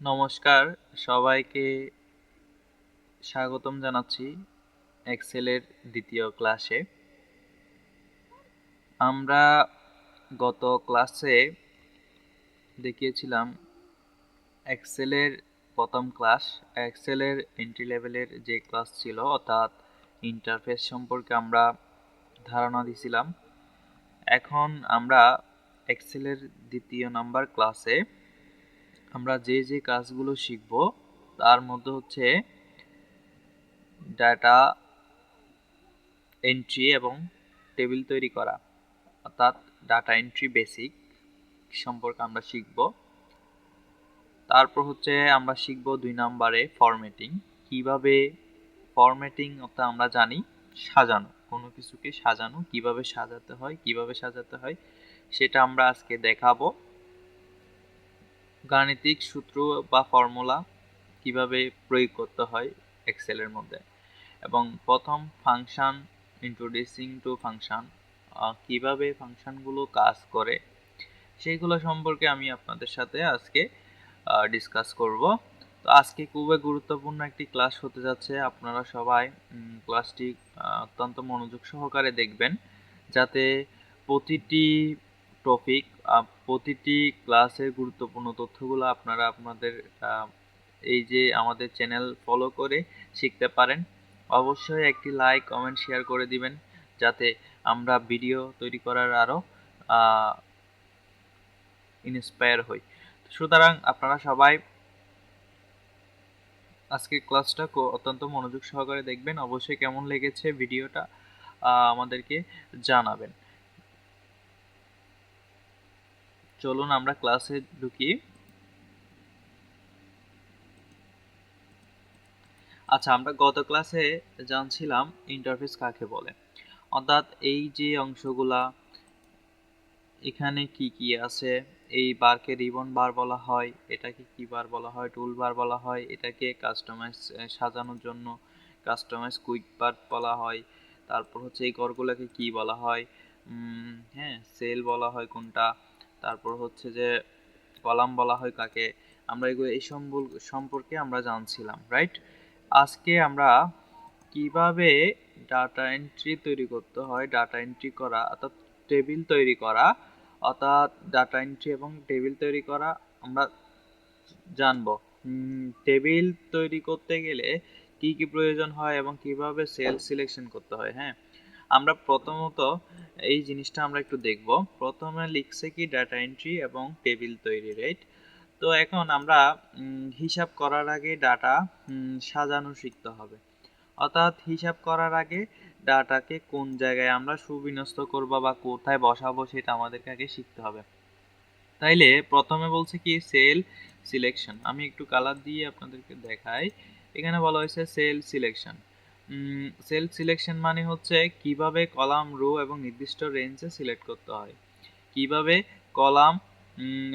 নমস্কার, সবাইকে স্বাগতম জানাচ্ছি এক্সেলের দ্বিতীয় ক্লাসে। আমরা গত ক্লাসে দেখিয়েছিলাম এক্সেলের প্রথম ক্লাস, এক্সেলের এন্ট্রি লেভেলের যে ক্লাস ছিল, অর্থাৎ ইন্টারফেস সম্পর্কে আমরা ধারণা দিয়েছিলাম। এখন আমরা এক্সেলের দ্বিতীয় নাম্বার ক্লাসে আমরা যে কাজগুলো শিখব তার মধ্যে হচ্ছে ডাটা এন্ট্রি এবং টেবিল তৈরি করা, অর্থাৎ ডাটা এন্ট্রি বেসিক সম্পর্কে আমরা শিখব। তারপর হচ্ছে আমরা শিখব 2 নম্বরে ফরম্যাটিং। কিভাবে ফরম্যাটিং, অর্থাৎ আমরা জানি সাজানো, কোনো কিছুকে সাজানো, কিভাবে সাজাতে হয় সেটা আমরা আজকে দেখাবো। গাণিতিক সূত্র বা ফর্মুলা কিভাবে প্রয়োগ করতে হয় এক্সেলের মধ্যে, এবং প্রথম ফাংশন, ইন্ট্রোডিউসিং টু ফাংশন, কিভাবে ফাংশনগুলো কাজ করে সেইগুলো সম্পর্কে আমি আপনাদের সাথে আজকে ডিসকাস করব। তো আজকে খুবই গুরুত্বপূর্ণ একটি ক্লাস হতে যাচ্ছে। আপনারা সবাই ক্লাসটি অত্যন্ত মনোযোগ সহকারে দেখবেন, যাতে প্রতিটি টপিক, প্রতিটি ক্লাসের গুরুত্বপূর্ণ তথ্যগুলো আপনারা আপনাদের এই যে আমাদের চ্যানেল ফলো করে শিখতে পারেন। অবশ্যই একটি লাইক, কমেন্ট, শেয়ার করে দিবেন, যাতে আমরা ভিডিও তৈরি করার আরও ইন্সপায়ার হই। সুতরাং আপনারা সবাই আজকের ক্লাসটা অত্যন্ত মনোযোগ সহকারে দেখবেন। অবশ্যই কেমন লেগেছে ভিডিওটা আমাদেরকে জানাবেন। চলুন আমরা ক্লাসে ঢুকি। আচ্ছা, আমরা গত ক্লাসে জানছিলাম ইন্টারফেস কাকে বলে, অর্থাৎ এই যে অংশগুলা এখানে কি আছে। এই বারকে রিবন বার বলা হয়, এটাকে কি বার বলা হয়, টুল বার বলা হয়, এটাকে কাস্টমাইজ সাজানোর জন্য কাস্টমাইজ কুইক বার বলা হয়। তারপর হচ্ছে এই ঘরগুলোকে কি বলা হয়, হ্যাঁ, সেল বলা হয় কোনটা। তারপর হচ্ছে যে কলাম বলা হয় কাকে। আমরা এগুলো এই সম্পর্কে আমরা জানছিলাম, রাইট? আজকে আমরা কিভাবে ডাটা এন্ট্রি তৈরি করতে হয়, ডাটা এন্ট্রি করা অর্থাৎ টেবিল তৈরি করা, অর্থাৎ ডাটা এন্ট্রি এবং টেবিল তৈরি করা আমরা জানবো। টেবিল তৈরি করতে গেলে কি কি প্রয়োজন হয় এবং কিভাবে সেল সিলেকশন করতে হয়। হ্যাঁ, আমরা প্রথমত এই জিনিসটা আমরা একটু দেখব। প্রথমে লিখছে কি ডাটা এন্ট্রি এবং টেবিল তৈরি, রাইট? তো এখন আমরা হিসাব করার আগে ডাটা সাজানো শিখতে হবে, অর্থাৎ হিসাব করার আগে ডাটাকে কোন জায়গায় আমরা সুবিন্যস্ত করব বা কোথায় বসাবো সেটা আমাদেরকে আগে শিখতে হবে। তাইলে প্রথমে বলছে কি সেল সিলেকশন। আমি একটু কালার দিয়ে আপনাদেরকে দেখাই। এখানে বলা হয়েছে সেল সিলেকশন। সেল সিলেকশন মানে হচ্ছে কিভাবে কলাম, রো এবং নির্দিষ্ট রেঞ্জে সিলেক্ট করতে হয়। কিভাবে কলাম,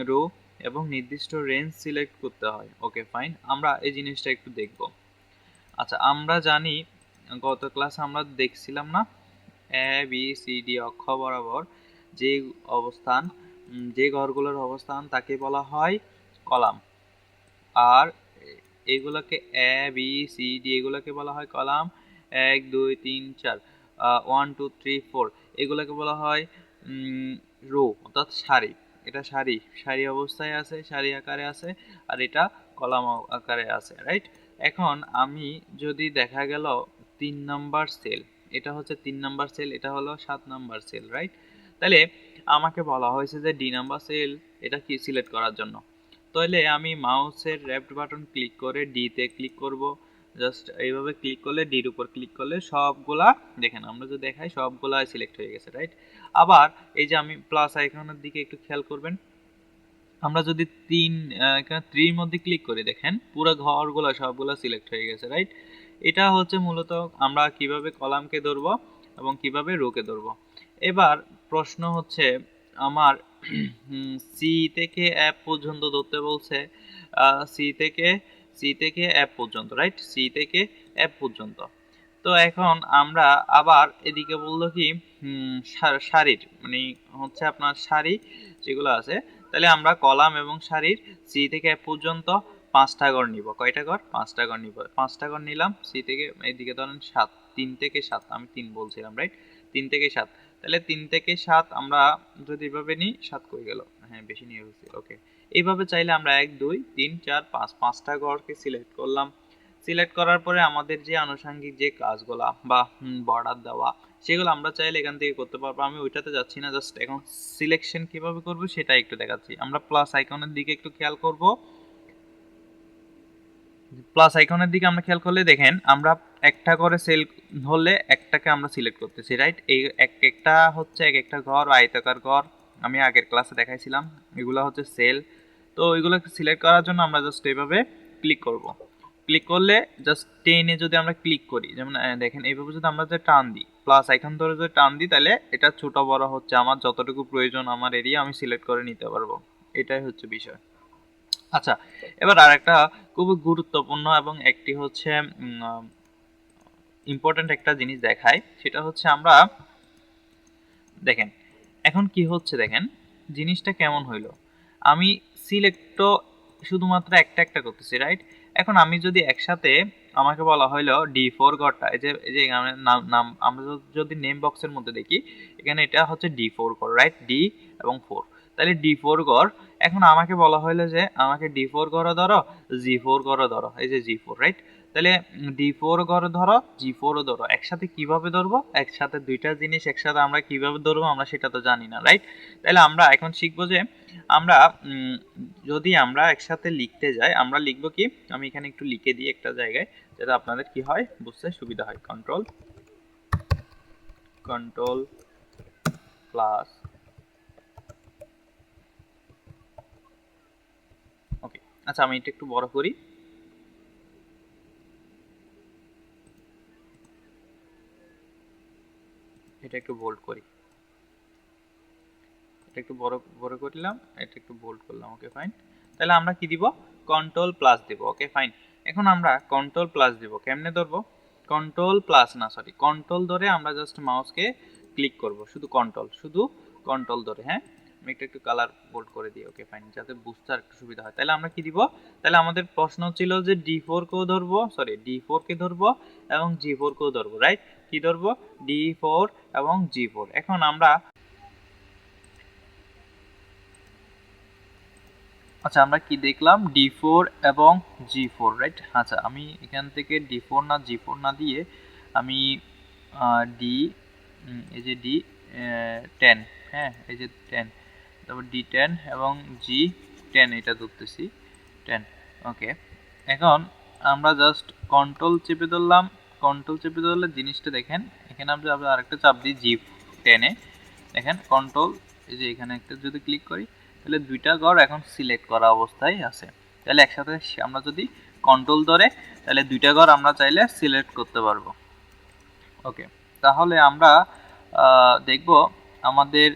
রো এবং নির্দিষ্ট রেঞ্জ সিলেক্ট করতে হয়। ওকে, ফাইন, আমরা এই জিনিসটা একটু দেখব। আচ্ছা, আমরা জানি গত ক্লাসে আমরা দেখছিলাম না, এ বি সি ডি অক্ষ বরাবর যে অবস্থান, যে ঘরগুলোর অবস্থান তাকে বলা হয় কলাম, আর এগুলোকে এ বি সি ডি এগুলোকে বলা হয় কলাম। 1 2 3 4, 1 2 3 4 এগুলোকে বলা হয় রো, অর্থাৎ সারি। এটা সারি সারি অবস্থায় আছে, সারি আকারে আছে, আর এটা কলাম আকারে আছে, রাইট? এখন আমি যদি দেখা গেল 3 নাম্বার সেল, এটা হচ্ছে 3 নাম্বার সেল, এটা হলো 7 নাম্বার সেল, রাইট? তাহলে আমাকে বলা হয়েছে যে ডি নাম্বার সেল এটা কি সিলেক্ট করার জন্য। তাহলে আমি মাউসের লেফট বাটন ক্লিক করে ডি তে ক্লিক করব। জাস্ট এইভাবে ক্লিক করলে, ডির উপর ক্লিক করলে সবগুলা দেখেন, আমরা যদি দেখাই সবগুলা সিলেক্ট হয়ে গেছে, রাইট? আবার এই যে আমি প্লাস আইকনের দিকে একটু খেয়াল করবেন, আমরা যদি এখানে 3 এর মধ্যে ক্লিক করি, দেখেন পুরো ঘরগুলো সবগুলো সিলেক্ট হয়ে গেছে, রাইট? এটা হচ্ছে মূলত আমরা কিভাবে কলামকে ধরবো এবং কিভাবে রোকে ধরবো। এবার প্রশ্ন হচ্ছে আমার সি থেকে অ্যাপ পর্যন্ত ধরতে বলছে, সি থেকে অ্যাপ পর্যন্ত, রাইট? সি থেকে অ্যাপ পর্যন্ত। তো এখন আমরা আবার এদিকে বললো কি সারির, মানে হচ্ছে আপনার সারি যেগুলো আছে, তাহলে আমরা কলাম এবং সারির সি থেকে অ্যাপ পর্যন্ত 5টা ঘর নিব। কয়টা ঘর? 5টা ঘর নিব। 5টা ঘর নিলাম। সি থেকে এইদিকে ধরেন 7, 3 থেকে 7, আমি 3 বলছিলাম, রাইট? 3 থেকে 7, তাহলে 3 থেকে 7 আমরা যদি এভাবে নিই, 7 কই গেল? হ্যাঁ, বেশি নিয়ে ফেলছি, ওকে। এইভাবে চাইলে আমরা 1 2 3 4 5 5টা ঘরকে সিলেক্ট করলাম। সিলেক্ট করার পরে আমাদের যে আনুষঙ্গিক যে কাজগুলা বা বর্ডার দেওয়া, সেগুলো আমরা চাইলে এখান থেকে করতে পারবো। আমি ওইটাতে যাচ্ছি না, জাস্ট এখন সিলেকশন কিভাবে করব সেটা একটু দেখাচ্ছি। আমরা প্লাস আইকনের দিকে একটু খেয়াল করব। প্লাস আইকনের দিকে আমরা খেয়াল করলে দেখেন আমরা একটা করে সেল হলে একটাকে আমরা সিলেক্ট করতেছি, রাইট? এই একটা হচ্ছে এক একটা ঘর, আয়তাকার ঘর আমি আগের ক্লাসে দেখাইছিলাম, এগুলো হচ্ছে সেল। তো ওইগুলোকে সিলেক্ট করার জন্য আমরা জাস্ট এইভাবে ক্লিক করব। ক্লিক করলে জাস্ট টেনে যদি আমরা ক্লিক করি, যেমন দেখেন এইভাবে যদি আমরা যে টান দিই, প্লাস আইকন ধরে যদি টান দিই, তাহলে এটা ছোট বড় হচ্ছে, আমার যতটুকু প্রয়োজন আমার এরিয়া আমি সিলেক্ট করে নিতে পারবো। এটাই হচ্ছে বিষয়। আচ্ছা, এবার আরেকটা খুবই গুরুত্বপূর্ণ এবং একটি হচ্ছে ইম্পর্টেন্ট একটা জিনিস দেখায়, সেটা হচ্ছে আমরা দেখেন এখন কি হচ্ছে, দেখেন জিনিসটা কেমন হইলো। আমি সিলেক্ট শুধুমাত্র একটা একটা করতেছি, রাইট? এখন আমি যদি একসাথে, আমাকে বলা হইলো D4 ঘরটা, এই যে এখানে নাম আমরা যদি নেম বক্সের মধ্যে দেখি, এখানে এটা হচ্ছে D4 ঘর, রাইট? ডি এবং 4, তাহলে D4 ঘর। এখন আমাকে বলা হইলো যে আমাকে D4 ঘরও ধরো, G4 ঘরও ধরো, এই যে G4, রাইট? তাহলে D4 ঘর ধরো, G4 ও ধরো, একসাথে কিভাবে ধরবো? একসাথে দুইটা জিনিস একসাথে আমরা কিভাবে ধরবো আমরা সেটা তো জানি না, রাইট? তাহলে আমরা এখন শিখবো যে আমরা যদি আমরা একসাথে লিখতে যাই, আমরা লিখবো কি, আমি এখানে একটু লিখে দিই একটা জায়গায়, যাতে আপনাদের কি হয় বুঝতে সুবিধা হয়। কন্ট্রোল প্লাস, ওকে। আচ্ছা, আমি এটা একটু বড় করি, এটা একটু বোল্ড করি, এটা একটু বড় বড় করলাম, এটা একটু বোল্ড করলাম, ওকে ফাইন। তাহলে আমরা কি দিব? কন্ট্রোল প্লাস দিব, ওকে ফাইন। এখন আমরা কন্ট্রোল প্লাস দিব, কেমনে ধরবো? কন্ট্রোল প্লাস না, সরি, কন্ট্রোল ধরে আমরা জাস্ট মাউসকে ক্লিক করব, শুধু কন্ট্রোল ধরে, হ্যাঁ। আমি একটু কালার বোল্ড করে দিই, ওকে ফাইন, যাতে বুঝতে আর একটু সুবিধা হয়। তাহলে আমরা কি দিব? তাহলে আমাদের প্রশ্ন ছিল যে D4 কেও ধরবো, সরি D4 কে ধরবো এবং G4 কেও ধরবো, রাইট? কি ধরবো? D4 এবং G4। এখন আমরা, আচ্ছা, আমরা কি দেখলাম? D4 এবং G4, রাইট? আচ্ছা, আমি এখান থেকে D4 না G4 না দিয়ে আমি ডি, এই যে D10, হ্যাঁ, এই যে 10, তারপর D10 এবং G10 এটা ধরতেছি, 10, ওকে। এখন আমরা জাস্ট কন্ট্রোল চেপে ধরলাম, কন্ট্রোল চেপে ধরলে জিনিসটা দেখেন, এখানে আমরা আরেকটা চাপ দিই G10 এ, দেখেন কন্ট্রোল, এই যে এখানে একটা যদি ক্লিক করি, তাহলে দুইটা ঘর এখন সিলেক্ট করা অবস্থায় আছে। তাহলে একসাথে আমরা যদি কন্ট্রোল ধরে, তাহলে দুইটা ঘর আমরা চাইলে সিলেক্ট করতে পারবো, ওকে। তাহলে আমরা দেখব আমাদের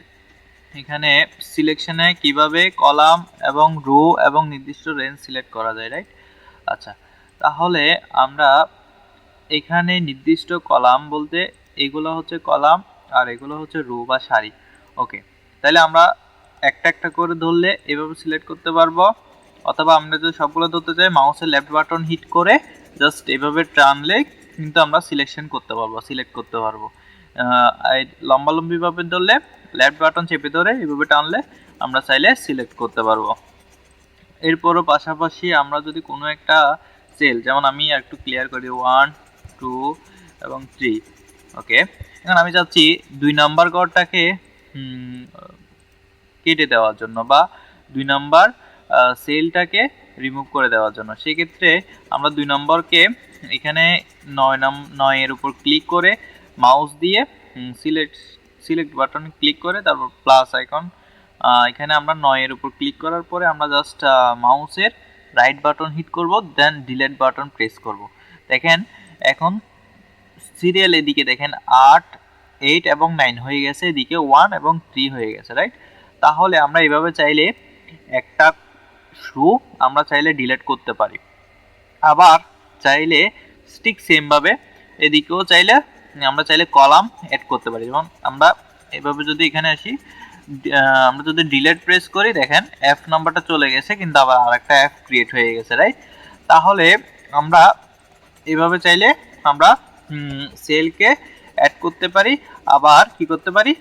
এখানে সিলেকশনে কিভাবে কলাম এবং রো এবং নির্দিষ্ট রেঞ্জ সিলেক্ট করা যায়, রাইট? আচ্ছা, তাহলে আমরা এখানে নির্দিষ্ট কলাম বলতে এগুলো হচ্ছে কলাম আর এগুলো হচ্ছে রো বা সারি, ওকে। তাহলে আমরা একটা একটা করে ধরলে এভাবে সিলেক্ট করতে পারবো, অথবা আমরা যদি সবগুলো ধরতে চাই, মাউসের লেফট বাটন হিট করে জাস্ট এভাবে টানলে কিন্তু আমরা সিলেক্ট করতে পারবো। লম্বালম্বি ভাবে ধরলে লেফট বাটন চেপে ধরে এভাবে টানলে আমরা চাইলে সিলেক্ট করতে পারবো। এরপরও পাশাপাশি আমরা যদি কোনো একটা সেল, যেমন আমি একটু ক্লিয়ার করি, 1 2 এবং 3, ওকে। এখন আমি চাচ্ছি 2 নাম্বার ঘরটাকে কেটে দেওয়ার জন্য বা 2 নাম্বার সেলটাকে রিমুভ করে দেওয়ার জন্য। সেক্ষেত্রে আমরা 2 নম্বরকে এখানে 9 এর উপর ক্লিক করে মাউস দিয়ে সিলেক্ট বাটন ক্লিক করে তারপর প্লাস আইকন, এখানে আমরা 9 এর উপর ক্লিক করার পরে আমরা জাস্ট মাউসের রাইট বাটন হিট করব, দেন ডিলিট বাটন প্রেস করব। দেখেন এখন সিরিয়াল এদিকে দেখেন 8 8 এবং 9 হয়ে গেছে, এদিকে 1 এবং 3 হয়ে গেছে, রাইট? তাহলে আমরা এইভাবে চাইলে একটা রো আমরা চাইলে ডিলিট করতে পারি, আবার চাইলে ঠিক সেম ভাবে এদিকেও চাইলে আমরা চাইলে কলাম অ্যাড করতে পারি। যেমন আমরা এভাবে যদি এখানে আসি, আমরা যদি ডিলেট প্রেস করি দেখেন এফ নাম্বারটা চলে গেছে, কিন্তু আবার আরেকটা এফ ক্রিয়েট হয়ে গেছে, রাইট? তাহলে আমরা এভাবে চাইলে আমরা সেলকে অ্যাড করতে পারি, আবার কি করতে পারি,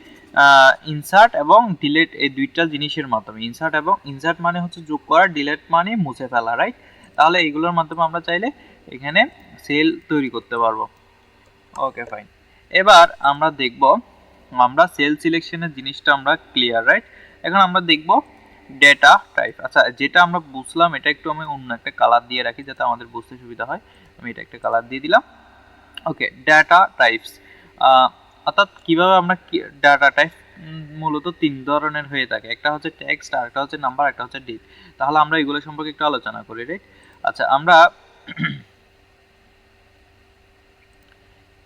ইনসার্ট এবং ডিলেট এই দুইটা জিনিসের মাধ্যমে। ইনসার্ট মানে হচ্ছে যোগ করা, ডিলেট মানে মুছে ফেলা, রাইট? তাহলে এইগুলোর মাধ্যমে আমরা চাইলে এখানে সেল তৈরি করতে পারবো। Okay fine. এবার আমরা দেখব, আমরা সেল সিলেকশনের জিনিসটা আমরা ক্লিয়ার, রাইট? এখন আমরা দেখব ডেটা টাইপ। আচ্ছা, যেটা আমরা বুঝলাম এটা একটু আমি অন্য একটা কালার দিয়ে রাখি যাতে আমাদের বুঝতে সুবিধা হয়। আমি এটা একটা কালার দিয়ে দিলাম। ওকে, ডাটা টাইপস, অর্থাৎ কিভাবে আমরা ডাটা টাইপ মূলত তিন ধরনের হয়ে থাকে। একটা হচ্ছে টেক্সট, আর একটা হচ্ছে নাম্বার, একটা হচ্ছে ডেট। তাহলে আমরা এগুলো সম্পর্কে একটু আলোচনা করি, রাইট? আচ্ছা, আমরা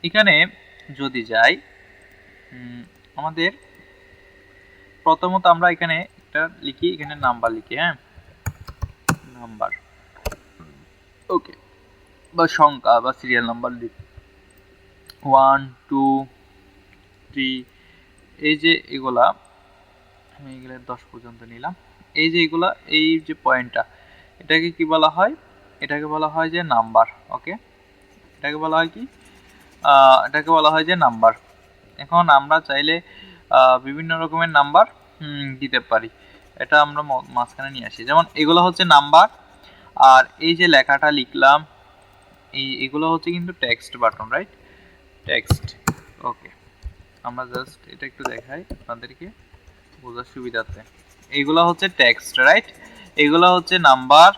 এখানে যদি যাই, আমাদের প্রথমত আমরা এখানে একটা লিখি, এখানে নাম্বার লিখি, হ্যাঁ, নাম্বার, ওকে, বা সংখ্যা বা সিরিয়াল নাম্বার লিখি 1 2 3। এই যে এগুলা, আমি এগুলা 10 পর্যন্ত নিলাম। এই যে এগুলা, এই যে পয়েন্টটা, এটাকে কি বলা হয়? এটাকে বলা হয় যে নাম্বার। ওকে, এটাকে বলা হয় কি? এটাকে বলা হয় যে নাম্বার। এখন আমরা চাইলে বিভিন্ন রকমের নাম্বার দিতে পারি। এটা আমরা মাঝখানে নিয়ে আসি, যেমন এগুলো হচ্ছে নাম্বার, আর এই যে লেখাটা লিখলাম এগুলো হচ্ছে কিন্তু টেক্সট বাটন, রাইট? টেক্সট। ওকে, আমরা জাস্ট এটা একটু দেখাই আপনাদেরকে বোঝার সুবিধার্থে। এগুলো হচ্ছে টেক্সট, রাইট? এগুলো হচ্ছে নাম্বার।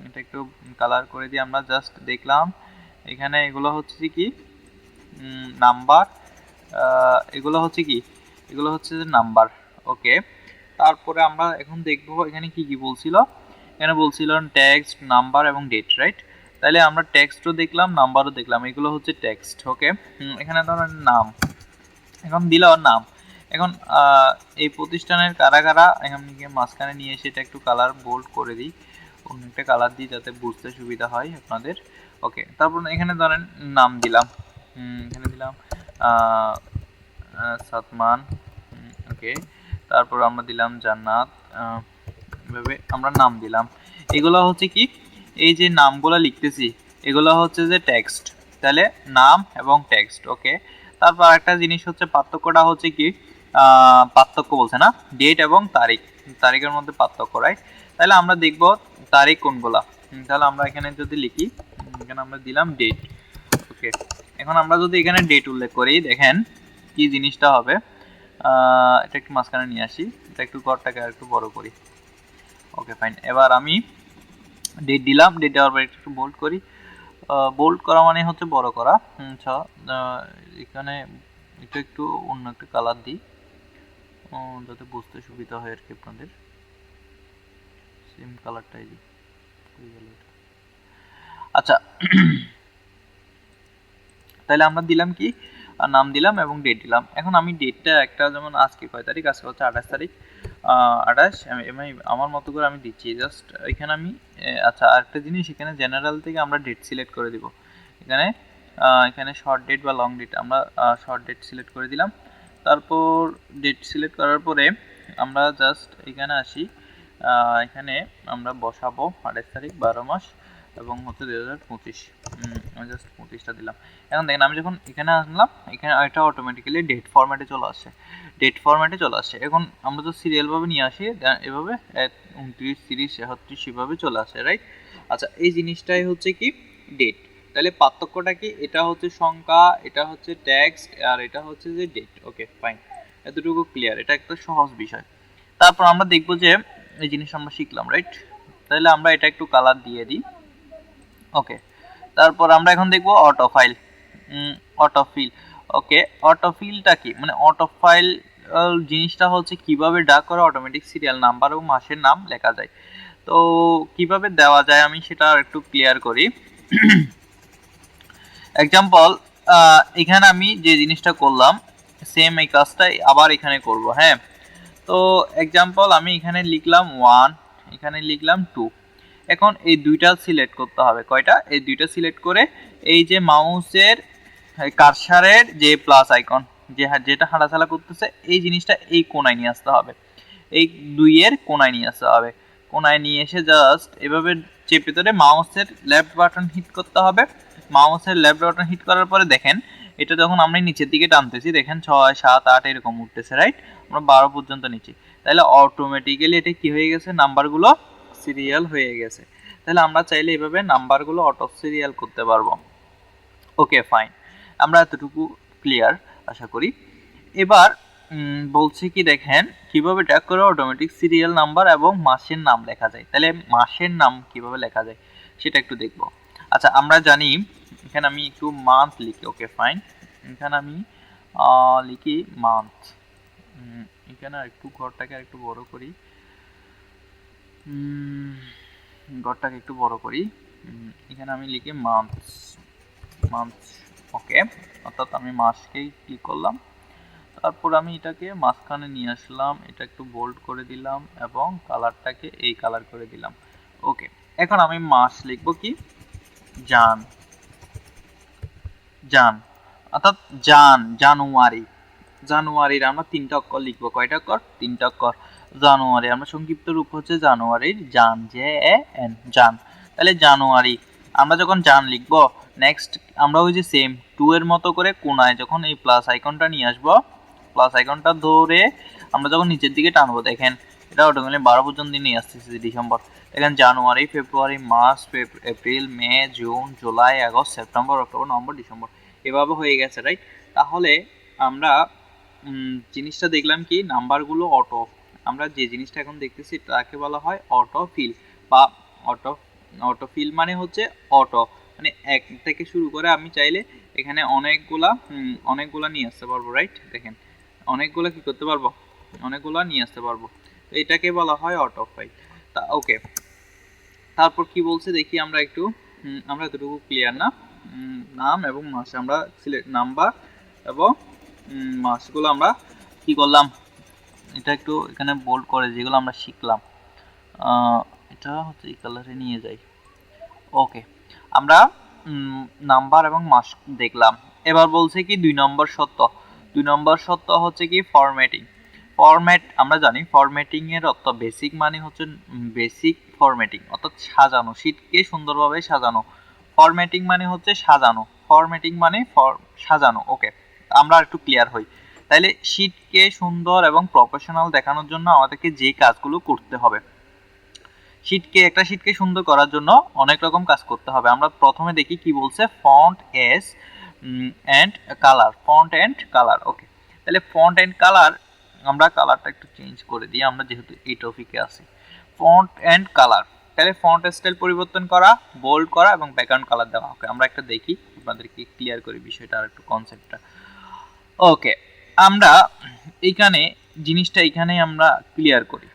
এটা একটু কালার করে দিয়ে আমরা জাস্ট দেখলাম এখানে এগুলো হচ্ছে কি নাম্বার, এগুলো হচ্ছে কি, এগুলো হচ্ছে যে নাম্বার। ওকে, তারপরে আমরা এখন দেখবো এখানে কি কি বলছিল। এখানে বলছিল টেক্সট, নাম্বার এবং ডেট, রাইট? তাহলে আমরা টেক্সটও দেখলাম, নাম্বারও দেখলাম, এগুলো হচ্ছে টেক্সট। ওকে, এখানে ধরেন নাম, এখন দিল নাম। এখন এই প্রতিষ্ঠানের কারা কারা, এখানে মাঝখানে নিয়ে এসে এটা একটু কালার বোল্ড করে দিই, অন্য একটা কালার দিই যাতে বুঝতে সুবিধা হয় আপনাদের। ওকে, তারপর এখানে ধরেন নাম দিলাম, এখানে দিলাম সাতমান। ওকে, তারপর আমরা দিলাম জান্নাত। এভাবে আমরা নাম দিলাম। এগুলো হচ্ছে কি, এই যে নামগুলো লিখতেছি এগুলো হচ্ছে যে টেক্সট, তাহলে নাম এবং টেক্সট। ওকে, তারপর একটা জিনিস হচ্ছে পার্থক্যটা হচ্ছে কি, পার্থক্য বলছে না, ডেট এবং তারিখ, তারিখের মধ্যে পার্থক্য, রাইট? তাহলে আমরা দেখব তারিখ কোনগুলা। তাহলে আমরা এখানে যদি লিখি, এখানে আমরা দিলাম ডেট। ওকে, এখন আমরা যদি এখানে ডেট উল্লেখ করি দেখেন কি জিনিসটা হবে। এটা একটু মাঝখানে নিয়ে আসি, এটা একটু ঘরটাকে আর একটু বড় করি। Okay fine. এবার আমি ডেট দিলাম, ডেট দেওয়ার পর একটু বোল্ড করি। বোল্ড করা মানে হচ্ছে বড় করা। আচ্ছা, এখানে এটা একটু অন্য একটা কালার দিই যাতে বুঝতে সুবিধা হয় আর কি আপনাদের। সেম কালারটাই দিই। আচ্ছা, তাহলে আমরা দিলাম কি, নাম দিলাম এবং ডেট দিলাম। এখন আমি ডেটটা একটা, যেমন আজকে কয় তারিখ, আজকে হচ্ছে 28 তারিখ, 28 আমি আমার মতো করে আমি দিচ্ছি জাস্ট এখানে আমি। আচ্ছা, আরেকটা জিনিস, এখানে জেনারেল থেকে আমরা ডেট সিলেক্ট করে দিব। এখানে এখানে শর্ট ডেট বা লং ডেট, আমরা শর্ট ডেট সিলেক্ট করে দিলাম। তারপর ডেট সিলেক্ট করার পরে আমরা জাস্ট এখানে আসি, এখানে আমরা বসাবো 28 তারিখ 12 মাস এবং হচ্ছে 2025। আমি জাস্ট 25টা দিলাম। এখন দেখেন আমি যখন এখানে আসলাম, এখানে এটা অটোমেটিক্যালি ডেট ফরম্যাটে চলে আসে, ডেট ফরম্যাটে চলে আসে। এখন আমরা তো সিরিয়ালভাবে নিয়ে আসি, এভাবে 29 30 36 এভাবে চলে আসে, রাইট? আচ্ছা, এই জিনিসটাই হচ্ছে কি ডেট। তাহলে পার্থক্যটা কি, এটা হচ্ছে সংখ্যা, এটা হচ্ছে টেক্সট, আর এটা হচ্ছে যে ডেট। ওকে ফাইন, এতটুকু ক্লিয়ার, এটা একটা সহজ বিষয়। তারপর আমরা দেখবো যে এই জিনিস আমরা শিখলাম, রাইট? তাহলে আমরা এটা একটু কালার দিয়ে দিই। ওকে, তারপর আমরা এখন দেখবো অটোফাইল, অটোফিল। ওকে, অটোফিলটা কি, মানে অটোফাইল জিনিসটা হচ্ছে কিভাবে ডাক করে অটোমেটিক সিরিয়াল নাম্বার এবং মাসের নাম লেখা যায়। তো কিভাবে দেওয়া যায় আমি সেটা একটু ক্লিয়ার করি। এক্সাম্পল, এখানে আমি যে জিনিসটা করলাম সেম এই কাজটাই আবার এখানে করব, হ্যাঁ। তো এক্সাম্পল আমি এখানে লিখলাম 1, এখানে লিখলাম 2। এখন এই দুইটা সিলেক্ট করতে হবে, কয়টা, এই দুইটা সিলেক্ট করে এই যে মাউসের কারসারের যে প্লাস আইকন, যেটা হাঁটাচলা করতেছে এই জিনিসটা এই কোণায় নিয়ে আসতে হবে, এই 2 এর কোণায় নিয়ে আসতে হবে। কোণায় নিয়ে এসে জাস্ট এভাবে চেপে ধরে মাউসের লেফট বাটন হিট করতে হবে। মাউসের লেফট বাটন হিট করার পরে দেখেন এটা যখন আমরা নিচের দিকে টানতেছি দেখেন 6 7 8 এরকম উঠতেছে, রাইট? আমরা 12 পর্যন্ত নিচ্ছি, তাহলে অটোমেটিক্যালি এটা কি হয়ে গেছে, নাম্বারগুলো সিরিয়াল হয়ে গেছে। তাহলে আমরা চাইলে এভাবে নাম্বারগুলো অটো সিরিয়াল করতে পারবো। ওকে ফাইন, আমরা এতটুকু ক্লিয়ার আশা করি। এবার বলছে কি দেখেন কিভাবে ট্র্যাক করে অটোমেটিক সিরিয়াল নাম্বার এবং মাসের নাম লেখা যায়। তাহলে মাসের নাম কিভাবে লেখা যায় সেটা একটু দেখব। আচ্ছা আমরা জানি এখানে আমি একটু মান্থ লিখি, ওকে ফাইন, এখানে আমি লিখি মান্থ। এখানে একটু ঘরটাকে একটু বড় করি, ঘরটাকে একটু বড় করি, এখানে আমি লিখি মান্থ। ওকে, অর্থাৎ আমি মাসকেই ক্লিক করলাম, তারপর আমি এটাকে মাঝখানে নিয়ে আসলাম, এটা একটু বোল্ড করে দিলাম এবং কালারটাকে এই কালার করে দিলাম। ওকে, এখন আমি মাস লিখব কি জান, অর্থাৎ জানুয়ারি। জানুয়ারির আমরা 3টা অক্ষর লিখবো, কয়টা অক্ষর? 3টা অক্ষর। জানুয়ারি আমরা সংক্ষিপ্ত রূপ হচ্ছে জানুয়ারির জান, জান। তাহলে জানুয়ারি আমরা যখন জান লিখবো, নেক্সট আমরা ওই যে সেম 2 এর মতো করে কোণায় যখন এই প্লাস আইকনটা নিয়ে আসবো, প্লাস আইকনটা ধরে আমরা যখন নিচের দিকে টানবো দেখেন এটা অটোমেটিক্যালি 12 পর্যন্ত নিয়ে আসতেছে ডিসেম্বর। দেখেন January, February, March, April, May, June, July, August, September, October, November, December, এভাবে হয়ে গেছে, রাইট? তাহলে আমরা জিনিসটা দেখলাম কি নাম্বারগুলো অটো, আমরা যে জিনিসটা এখন দেখতেছি তাকে বলা হয় অটো ফিল বা অটো ফিল মানে হচ্ছে অটো, মানে এক থেকে শুরু করে আমি চাইলে এখানে অনেকগুলা নিয়ে আসতে পারবো, রাইট? দেখেন অনেকগুলা কি করতে পারবো, অনেকগুলা নিয়ে আসতে পারবো, তো এটাকে বলা হয় অটো ফাইল। তা ওকে, তারপর কি বলছে দেখি আমরা একটু, আমরা এতটুকু ক্লিয়ার না? নাম এবং মাস আমরা সিলেক্ট, নাম্বার এবং মাসগুলো আমরা কি করলাম, এটা একটু এখানে বোল্ড করে যেগুলো আমরা শিখলাম, এটা হচ্ছে এই কালারে নিয়ে যাই। ওকে, আমরা নাম্বার এবং মাস দেখলাম। এবার বলছে কি 2 নম্বর সত্য। 2 নম্বর সত্য হচ্ছে কি ফরম্যাটিং। ফরম্যাট আমরা জানি ফরম্যাটিং এর অর্থ বেসিক মানে হচ্ছে বেসিক ফরম্যাটিং, অর্থাৎ সাজানো, শীটকে সুন্দরভাবে সাজানো। ফরম্যাটিং মানে হচ্ছে সাজানো, ফরম্যাটিং মানে সাজানো। ওকে, আমরা একটু ক্লিয়ার হই। তাহলে শীটকে সুন্দর এবং প্রফেশনাল দেখানোর জন্য আমাদেরকে যে কাজগুলো করতে হবে, একটা শীটকে সুন্দর করার জন্য অনেক রকম কাজ করতে হবে। আমরা প্রথমে দেখি কি বলছে, fonts and colour, font and colour. Okay, তাহলে ফন্ট এন্ড কালার, আমরা কালারটা একটু চেঞ্জ করে দিই, আমরা যেহেতু এই টপিকে আছি। ফন্ট এন্ড কালার, তাহলে ফন্ট স্টাইল পরিবর্তন করা, বোল্ড করা এবং ব্যাকগ্রাউন্ড কালার দেওয়া। ওকে, আমরা একটা দেখি আপনাদেরকে ক্লিয়ার করি বিষয়টা আর একটু কনসেপ্টটা। ওকে, আমরা এইখানে জিনিসটা এখানে আমরা ক্লিয়ার করি।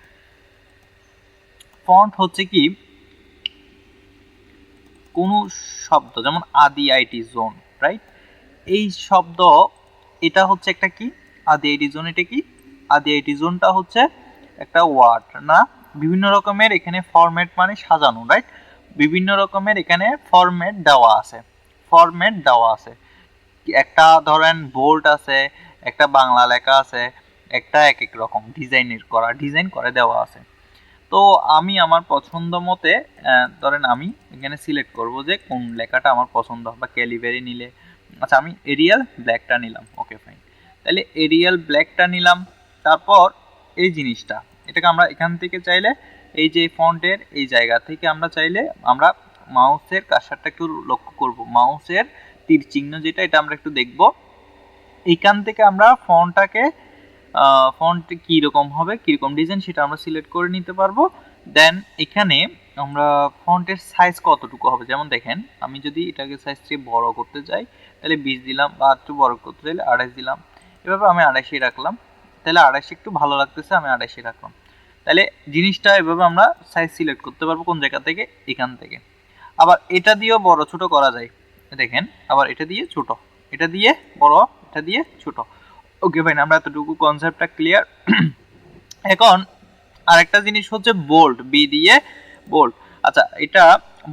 ফন্ট হচ্ছে কি কোন শব্দ, যেমন আদি আইটি জোন, রাইট? এই শব্দ এটা হচ্ছে একটা কি আদি আইটি জোন, এটা কি আদি আইটি জোনটা হচ্ছে একটা ওয়ার্ড না, বিভিন্ন রকমের এখানে ফরম্যাট মানে সাজানো, রাইট? বিভিন্ন রকমের এখানে ফরম্যাট দেওয়া আছে, ফরম্যাট দেওয়া আছে। একটা ধরেন বোল্ড আছে, একটা বাংলা লেখা আছে, একটা এক এক রকম ডিজাইন করে দেওয়া আছে। তো আমি আমার পছন্দ মতে ধরেন আমি এখানে সিলেক্ট করব যে কোন লেখাটা আমার পছন্দ, বা ক্যালিব্রেরি নিলে, আচ্ছা আমি এরিয়াল ব্ল্যাকটা নিলাম। ওকে ফাইন, তাহলে এরিয়াল ব্ল্যাকটা নিলাম। তারপর এই জিনিসটা, এটাকে আমরা এখান থেকে চাইলে এই যে ফন্টের এই জায়গা থেকে আমরা চাইলে আমরা মাউসের কার্সারটা একটু লক্ষ্য করব, মাউসের তীর চিহ্ন যেটা, এটা আমরা একটু দেখব। এইখান থেকে আমরা ফন্ট কীরকম হবে, কীরকম ডিজাইন সেটা আমরা সিলেক্ট করে নিতে পারবো। দেন এখানে আমরা ফন্টের সাইজ কতটুকু হবে, যেমন দেখেন আমি যদি এটাকে সাইজটি বড় করতে চাই তাহলে 20 দিলাম, বা একটু বড় করতে চাইলে 28 দিলাম, এভাবে আমি 28 রাখলাম। তাহলে 28 একটু ভালো লাগতেছে, আমি 28 রাখলাম। তাহলে জিনিসটা এভাবে আমরা সাইজ সিলেক্ট করতে পারবো কোন জায়গা থেকে, এখান থেকে। আবার এটা দিয়েও বড় ছোট করা যায়, দেখেন আবার এটা দিয়ে ছোট, এটা দিয়ে বড়, এটা দিয়ে ছোট। ওকে ভাই, আমরা এতটুকু কনসেপ্টটা ক্লিয়ার। এখন আরেকটা জিনিস হচ্ছে বোল্ড, বি দিয়ে বোল্ড। আচ্ছা, এটা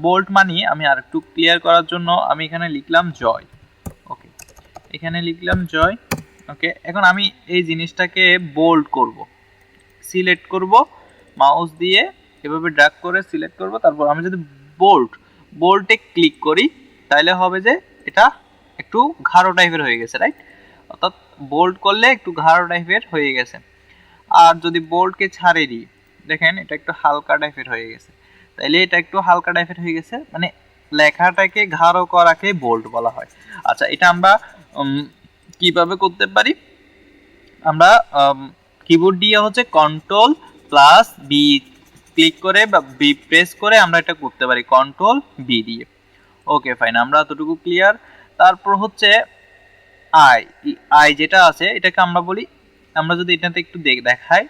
বোল্ড মানে আমি আর একটু ক্লিয়ার করার জন্য আমি এখানে লিখলাম জয়। ওকে, এখানে লিখলাম জয়, ওকে, এখন আমি এই জিনিসটাকে বোল্ড করব, সিলেক্ট করব মাউস দিয়ে এভাবে ড্র্যাগ করে সিলেক্ট করব, তারপর আমি যদি বোল্টে ক্লিক করি তাহলে হবে যে এটা একটু গাঢ় টাইপের হয়ে গেছে, রাইট? অর্থাৎ বোল্ড করলে একটু গাঢ় টাইপের হয়ে গেছে। আর যদি বোল্ডকে ছাড়িয়ে দিই, দেখেন এটা একটু হালকা টাইপের হয়ে গেছে। তাইলে এটা একটু হালকা টাইপের হয়ে গেছে, মানে লেখাটাকে গাঢ় করাকে বোল্ড বলা হয়। আচ্ছা, এটা আমরা কিভাবে করতে পারি? আমরা কিবোর্ড দিয়ে হচ্ছে কন্ট্রোল প্লাস বি ক্লিক করে বা বি প্রেস করে আমরা এটা করতে পারি, কন্ট্রোল বি দিয়ে। ওকে ফাইন, আমরা এতটুকু ক্লিয়ার। তারপর হচ্ছে আই, আই যেটা আছে এটাকে আমরা বলি, আমরা যদি এটাতে একটু দেখাই,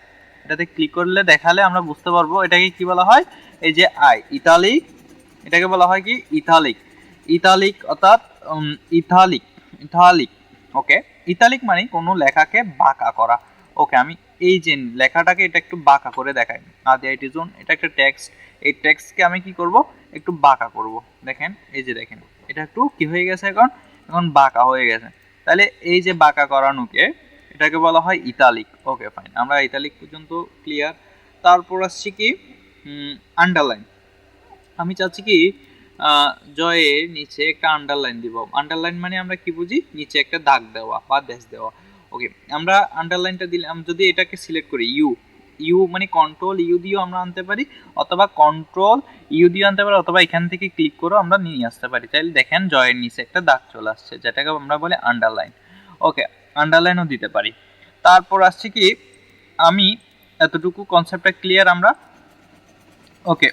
এটাতে ক্লিক করলে দেখালে আমরা বুঝতে পারবো এটাকে কি বলা হয়। এই যে আই ইতালিক, এটাকে বলা হয় কি ইতালিক। ইতালিক অর্থাৎ ইতালিক, ইতালিক। ওকে, ইতালিক মানে কোনো লেখাকে বাঁকা করা। ওকে, আমি এই যে লেখাটাকে এটা একটু বাঁকা করে দেখাই। আদিয়াইটিজোন, এটা একটা টেক্সট, এই টেক্সটকে আমি কি করব, একটু বাঁকা করব। দেখেন, এই যে দেখেন এটা একটু কি হয়ে গেছে, এখন এখন বাঁকা হয়ে গেছে। তাহলে এই যে বাঁকা করানোকে এটাকে বলা হয় ইতালিক। ওকে ফাইন, আমরা ইতালিক পর্যন্ত ক্লিয়ার। তারপর আসছি কি আন্ডারলাইন। আমি চাচ্ছি কি জয়ের নিচে একটা আন্ডারলাইন দিব। আন্ডারলাইন মানে আমরা কি বুঝি, নিচে একটা দাগ দেওয়া বা ড্যাশ দেওয়া। ওকে, আমরা আন্ডারলাইনটা দিলাম, যদি এটাকে সিলেক্ট করি ইউ, ইউ মানে কন্ট্রোল ইউ দিয়েও আমরা আনতে পারি, অথবা কন্ট্রোল ইউ দিয়ে আনতে পারি, অথবা এখান থেকে ক্লিক করেও আমরা নিয়ে আসতে পারি। তাহলে দেখেন জয়ের নিচে একটা দাগ চলে আসছে, যেটাকে আমরা বলি আন্ডারলাইন। ওকে, আন্ডারলাইনও দিতে পারি। তারপর আসছে কি, আমি এতটুকু কনসেপ্টটা ক্লিয়ার আমরা। ওকে,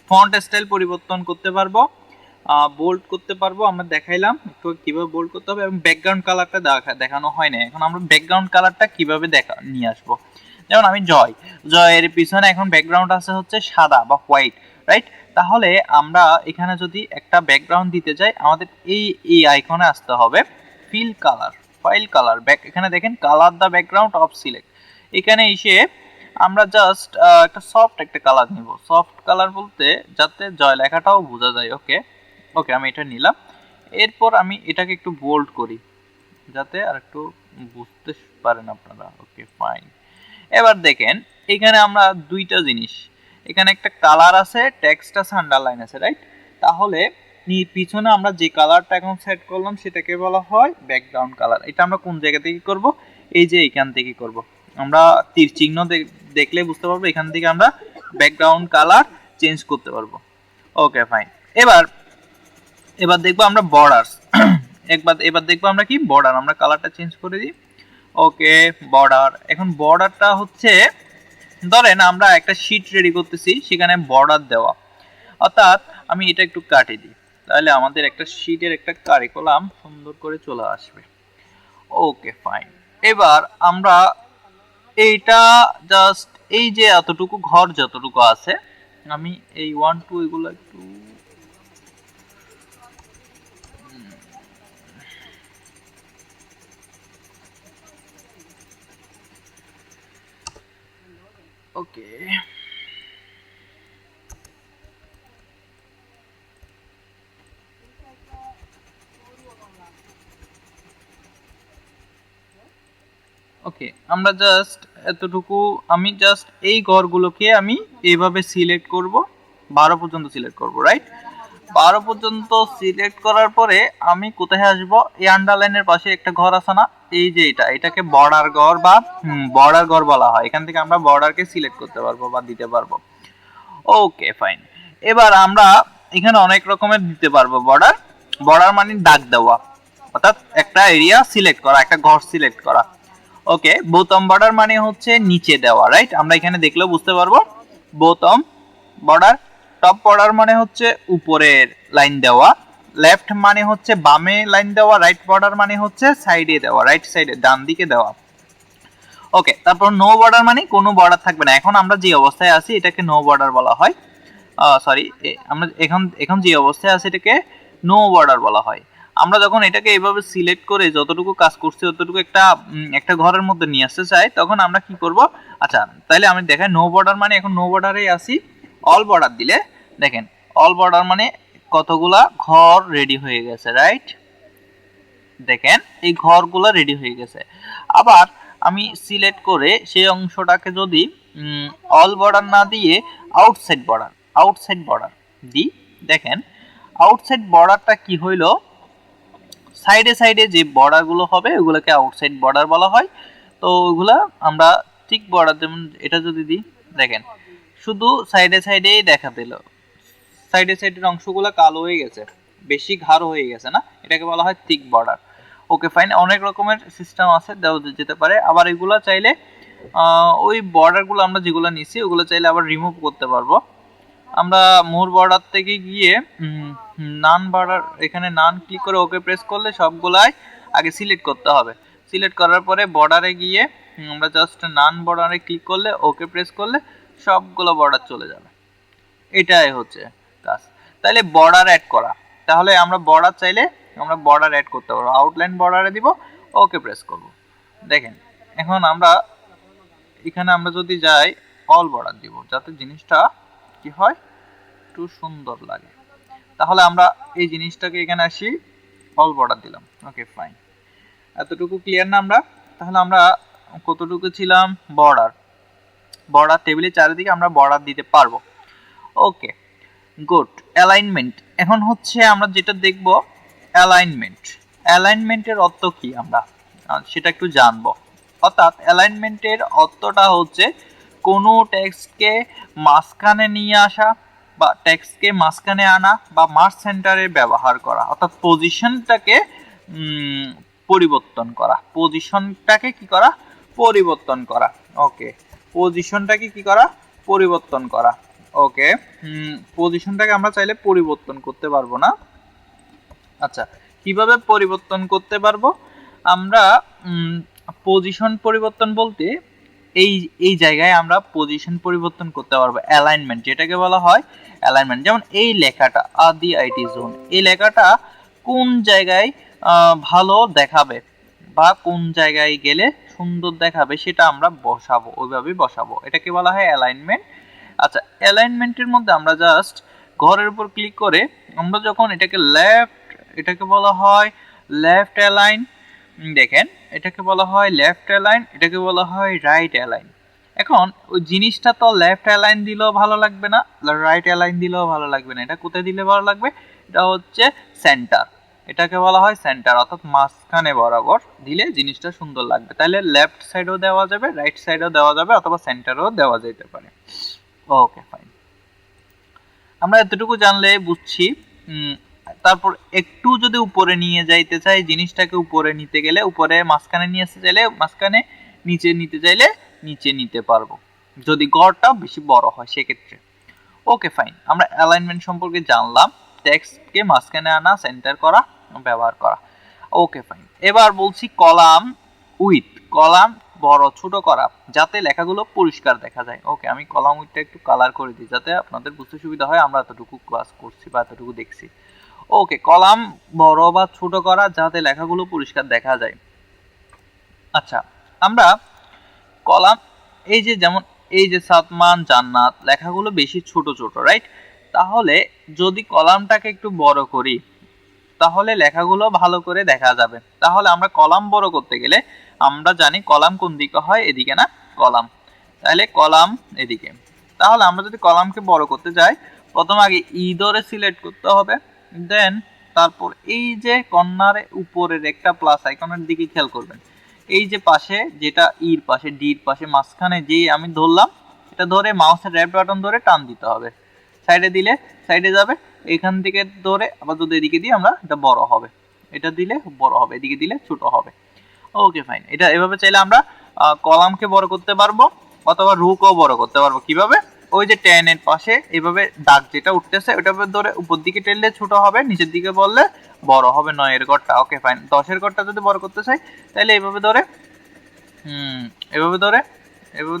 ফন্ট স্টাইল পরিবর্তন করতে পারবো, বোল্ড করতে পারবো, আমরা দেখাইলাম একটু কিভাবে বোল্ড করতে হবে, এবং ব্যাকগ্রাউন্ড কালারটা দেখানো হয় না। এখন আমরা ব্যাকগ্রাউন্ড কালারটা কিভাবে নিয়ে আসবো। যেমন আমি জয়ের পিছনে এখন ব্যাকগ্রাউন্ড আছে হচ্ছে সাদা বা হোয়াইট, রাইট? তাহলে আমরা এখানে যদি একটা ব্যাকগ্রাউন্ড দিতে চাই, আমাদের এই আইকনে আসতে হবে, ফিল কালার, ফাইল কালার, এখানে দেখেন colour the background of select. এখানে এসে আমরা জাস্ট একটা সফট একটা কালার নিব। সফট কালার বলতে যাতে জয় লেখাটাও বোঝা যায়। ওকে, ওকে, আমি এটা নিলাম। এরপর আমি এটাকে একটু বোল্ড করি যাতে আর একটু বুঝতে পারেন আপনারা। ওকে ফাইন, এবার দেখেন এখানে আমরা দুইটা জিনিস, এখানে একটা কালার আছে, টেক্সট আছে, আন্ডারলাইন আছে, রাইট? তাহলে পিছনে আমরা যে কালারটা এখন সেট করলাম সেটাকে বলা হয় ব্যাকগ্রাউন্ড কালার। এটা আমরা কোন জায়গা থেকে করব, এই যে এখান থেকে করব। আমরা তীর চিহ্ন দেখলে বুঝতে পারবো, এখান থেকে আমরা ব্যাকগ্রাউন্ড কালার চেঞ্জ করতে পারবো। ওকে ফাইন, এবার এবার দেখবো আমরা বর্ডার। এবার দেখবো আমরা কি বর্ডার, আমরা কালারটা চেঞ্জ করে দিই। ওকে, বর্ডার, এখন বর্ডারটা হচ্ছে ধরেন আমরা একটা শীট রেডি করতেছি, সেখানে বর্ডার দেওয়া, অর্থাৎ আমি এটা একটু কাটে দিই, তাহলে আমাদের একটা শীটের একটা কারিকুলাম সুন্দর করে চলে আসবে। ওকে ফাইন, এবার আমরা এইটা জাস্ট এই যে এতটুকু ঘর যতটুকু আছে, আমি এই 1 2 এগুলো একটু ওকে, ওকে, আমরা জাস্ট এতটুকু, আমি জাস্ট এই ঘরগুলোকে আমি এইভাবে সিলেক্ট করব, 12 পর্যন্ত সিলেক্ট করব, রাইট? 12 পর্যন্ত সিলেক্ট করার পরে আমি কোথায় আসব, এই আন্ডারলাইনের পাশে একটা ঘর আছে না, এই যে এটাকে বর্ডার ঘর বা বর্ডার ঘর বলা হয়। এখান থেকে আমরা বর্ডারকে সিলেক্ট করতে পারবো বা দিতে পারবো। ওকে ফাইন, এবার আমরা এখানে অনেক রকমের দিতে পারবো বর্ডার। বর্ডার মানে দাগ দেওয়া, অর্থাৎ একটা এরিয়া সিলেক্ট করা, একটা ঘর সিলেক্ট করা। ওকে, বোতাম বর্ডার মানে হচ্ছে নিচে দেওয়া, রাইট? আমরা এখানে দেখলেও বুঝতে পারবো বোতাম বর্ডার। টপ বর্ডার মানে হচ্ছে উপরের লাইন দেওয়া, লেফট মানে হচ্ছে বামে লাইন দেওয়া, রাইট বর্ডার মানে হচ্ছে সাইডে দেওয়া, রাইট সাইডে ডান দিকে দেওয়া। ওকে, তারপর নো বর্ডার মানে কোনো বর্ডার থাকবে না। এখন আমরা যে অবস্থায় আছি এটাকে নো বর্ডার বলা হয়, সরি, আমরা এখন যে অবস্থায় আছে এটাকে নো বর্ডার বলা হয়। আমরা যখন এটাকে এইভাবে সিলেক্ট করে যতটুকু কাজ করছি ততটুকু একটা ঘরের মধ্যে নিয়ে আসতে চাই, তখন আমরা কি করব, আচ্ছা তাহলে আমি দেখাই নো বর্ডার মানে এখন নো বর্ডারেই আসি। অল বর্ডার দিলে দেখেন অল বর্ডার মানে কতগুলা ঘর রেডি হয়ে গেছে, রাইট? দেখেন এই ঘরগুলো রেডি হয়ে গেছে। আবার আমি সিলেক্ট করে সেই অংশটাকে যদি অল বর্ডার না দিয়ে আউটসাইড বর্ডার দিই, দেখেন আউটসাইড বর্ডারটা কি হইলো, সাইডে সাইডে যে বর্ডারগুলো হবে ওগুলোকে আউটসাইড বর্ডার বলা হয়। তো ওগুলা আমরা ঠিক বর্ডার, যেমন এটা যদি দিই, দেখেন শুধু সাইডে সাইডেই দেখা দিল, সাইডে সাইডের অংশগুলো কালো হয়ে গেছে, বেশি গাঢ় হয়ে গেছে না, এটাকে বলা হয় থিক বর্ডার। ওকে ফাইন, অনেক রকমের সিস্টেম আছে, দেওয়া যেতে পারে। আবার এগুলো চাইলে ওই বর্ডারগুলো আমরা যেগুলো নিছি ওগুলো চাইলে আবার রিমুভ করতে পারবো। আমরা মোর বর্ডার থেকে গিয়ে নান বর্ডার, এখানে নান ক্লিক করে ওকে প্রেস করলে সবগুলাই আগে সিলেক্ট করতে হবে। সিলেক্ট করার পরে বর্ডারে গিয়ে আমরা জাস্ট নান বর্ডারে ক্লিক করলে ওকে প্রেস করলে সবগুলো বর্ডার চলে যাবে। এটাই হচ্ছে কাজ। তাহলে বর্ডার অ্যাড করা, তাহলে আমরা বর্ডার চাইলে আমরা বর্ডার অ্যাড করতে পারবো। আউটলাইন বর্ডারে দিব, ওকে প্রেস করব। দেখেন এখন আমরা এখানে আমরা যদি যাই অল বর্ডার দিব, যাতে জিনিসটা কি হয় একটু সুন্দর লাগে। তাহলে আমরা এই জিনিসটাকে এখানে আসি, অল বর্ডার দিলাম। ওকে ফাইন, এতটুকু ক্লিয়ার না আমরা? তাহলে আমরা কতটুকু ছিলাম, বর্ডার টেবিলের চারিদিকে আমরা বর্ডার দিতে পারবো। Okay good. অ্যালাইনমেন্ট, এখন হচ্ছে আমরা যেটা দেখব অ্যালাইনমেন্টের অর্থ কি আমরা সেটা একটু জানবো। অর্থাৎ অ্যালাইনমেন্টের অর্থটা হচ্ছে কোনো টেক্সটকে মাঝখানে নিয়ে আসা বা টেক্সটকে মাঝখানে আনা বা মার্জ সেন্টারে ব্যবহার করা, অর্থাৎ পজিশনটাকে পরিবর্তন করা, পজিশনটাকে কি করা, পরিবর্তন করা। ওকে, পজিশনটাকে কি করা, পরিবর্তন করা। ওকে, পজিশনটাকে আমরা চাইলে পরিবর্তন করতে পারবো না। আচ্ছা, কিভাবে পরিবর্তন করতে পারবো আমরা? পজিশন পরিবর্তন বলতে এই এই জায়গায় আমরা পজিশন পরিবর্তন করতে পারবো। অ্যালাইনমেন্ট যেটাকে বলা হয় অ্যালাইনমেন্ট, যেমন এই লেখাটা আদি আইটি জোন, এই লেখাটা কোন জায়গায় ভালো দেখাবে বা কোন জায়গায় গেলে সুন্দর দেখাবে সেটা আমরা বসাবো, ওইভাবেই বসাবো, এটাকে বলা হয় অ্যালাইনমেন্ট। আচ্ছা, অ্যালাইনমেন্টের মধ্যে আমরা জাস্ট ঘরের উপর ক্লিক করে আমরা যখন এটাকে এটাকে বলা হয় লেফট অ্যালাইন, দেখেন এটাকে বলা হয় লেফট অ্যালাইন, এটাকে বলা হয় রাইট অ্যালাইন। এখন ওই জিনিসটা তো লেফট অ্যালাইন দিলেও ভালো লাগবে না, রাইট অ্যালাইন দিলেও ভালো লাগবে না, এটা কোথায় দিলে ভালো লাগবে, এটা হচ্ছে সেন্টার, এটাকে বলা হয় সেন্টার, অর্থাৎ মাঝখানে বরাবর দিলে জিনিসটা সুন্দর লাগবে। তাহলে লেফট সাইডেও দেওয়া যাবে, রাইট সাইডেও দেওয়া যাবে, অথবা সেন্টারেও দেওয়া যেতে পারে। ওকে ফাইন, আমরা এতটুকু জানলে বুঝছি। তারপর একটু যদি উপরে নিয়ে যাইতে চাই, জিনিসটাকে উপরে নিতে গেলে উপরে, মাঝখানে নিয়ে আসতে চাইলে মাঝখানে, নিচে নিতে চাইলে নিচে নিতে পারবো, যদি গড়টা বেশি বড় হয় সেক্ষেত্রে। ওকে ফাইন, আমরা অ্যালাইনমেন্ট সম্পর্কে জানলাম, টেক্সটকে মাঝখানে আনা, সেন্টার করা, ব্যবহার করা। ওকে ফাইন, এবার বলছি কলাম উইথ, কলাম বড় ছোট করা যাতে লেখাগুলো পরিষ্কার দেখা যায়। ওকে, আমি কলাম উইথটা একটু কালার করে দিই যাতে আপনাদের বুঝতে সুবিধা হয়, আমরা এতটুকু ক্লাস করছি বা এতটুকু দেখছি। ওকে, কলাম বড় বা ছোট করা যাতে লেখাগুলো পরিষ্কার দেখা যায়। আচ্ছা, আমরা কলাম এই যে যেমন এই যে সাদমান, জান্নাত লেখাগুলো বেশি ছোট ছোট, রাইট? তাহলে যদি কলামটাকে একটু বড় করি তাহলে লেখাগুলো ভালো করে দেখা যাবে। তাহলে আমরা কলাম বড় করতে গেলে আমরা জানি কলাম কোন দিকে হয়, এদিকে না, কলাম, তাহলে কলাম এদিকে। তাহলে আমরা যদি কলামকে বড় করতে যাই, প্রথম আগে ই ধরে সিলেক্ট করতে হবে, দেন তারপর এই যে কর্নারে উপরের একটা প্লাস আইকনের দিকে খেয়াল করবেন, এই যে পাশে যেটা ইর পাশে, ডির পাশে মাঝখানে যে আমি ধরলাম, এটা ধরে মাউসের লেফট বাটন ধরে টান দিতে হবে, সাইডে দিলে সাইডে যাবে, এখান থেকে ধরে আবার যদি এদিকে দিই আমরা, এটা বড় হবে, এটা দিলে বড় হবে, এদিকে দিলে ছোট হবে। ওকে ফাইন, এটা এভাবে চাইলে আমরা কলামকে বড় করতে পারবো অথবা রুকও বড় করতে পারবো। কিভাবে? ওই যে 10 এর পাশে এইভাবে দাগ যেটা উঠতেছে ওটা ধরে উপর দিকে টেললে ছোট হবে, নিচের দিকে বললে বড় হবে 9 এর ঘরটা। ওকে ফাইন, 10 এর ঘরটা যদি বড় করতে চাই তাহলে এইভাবে ধরে এভাবে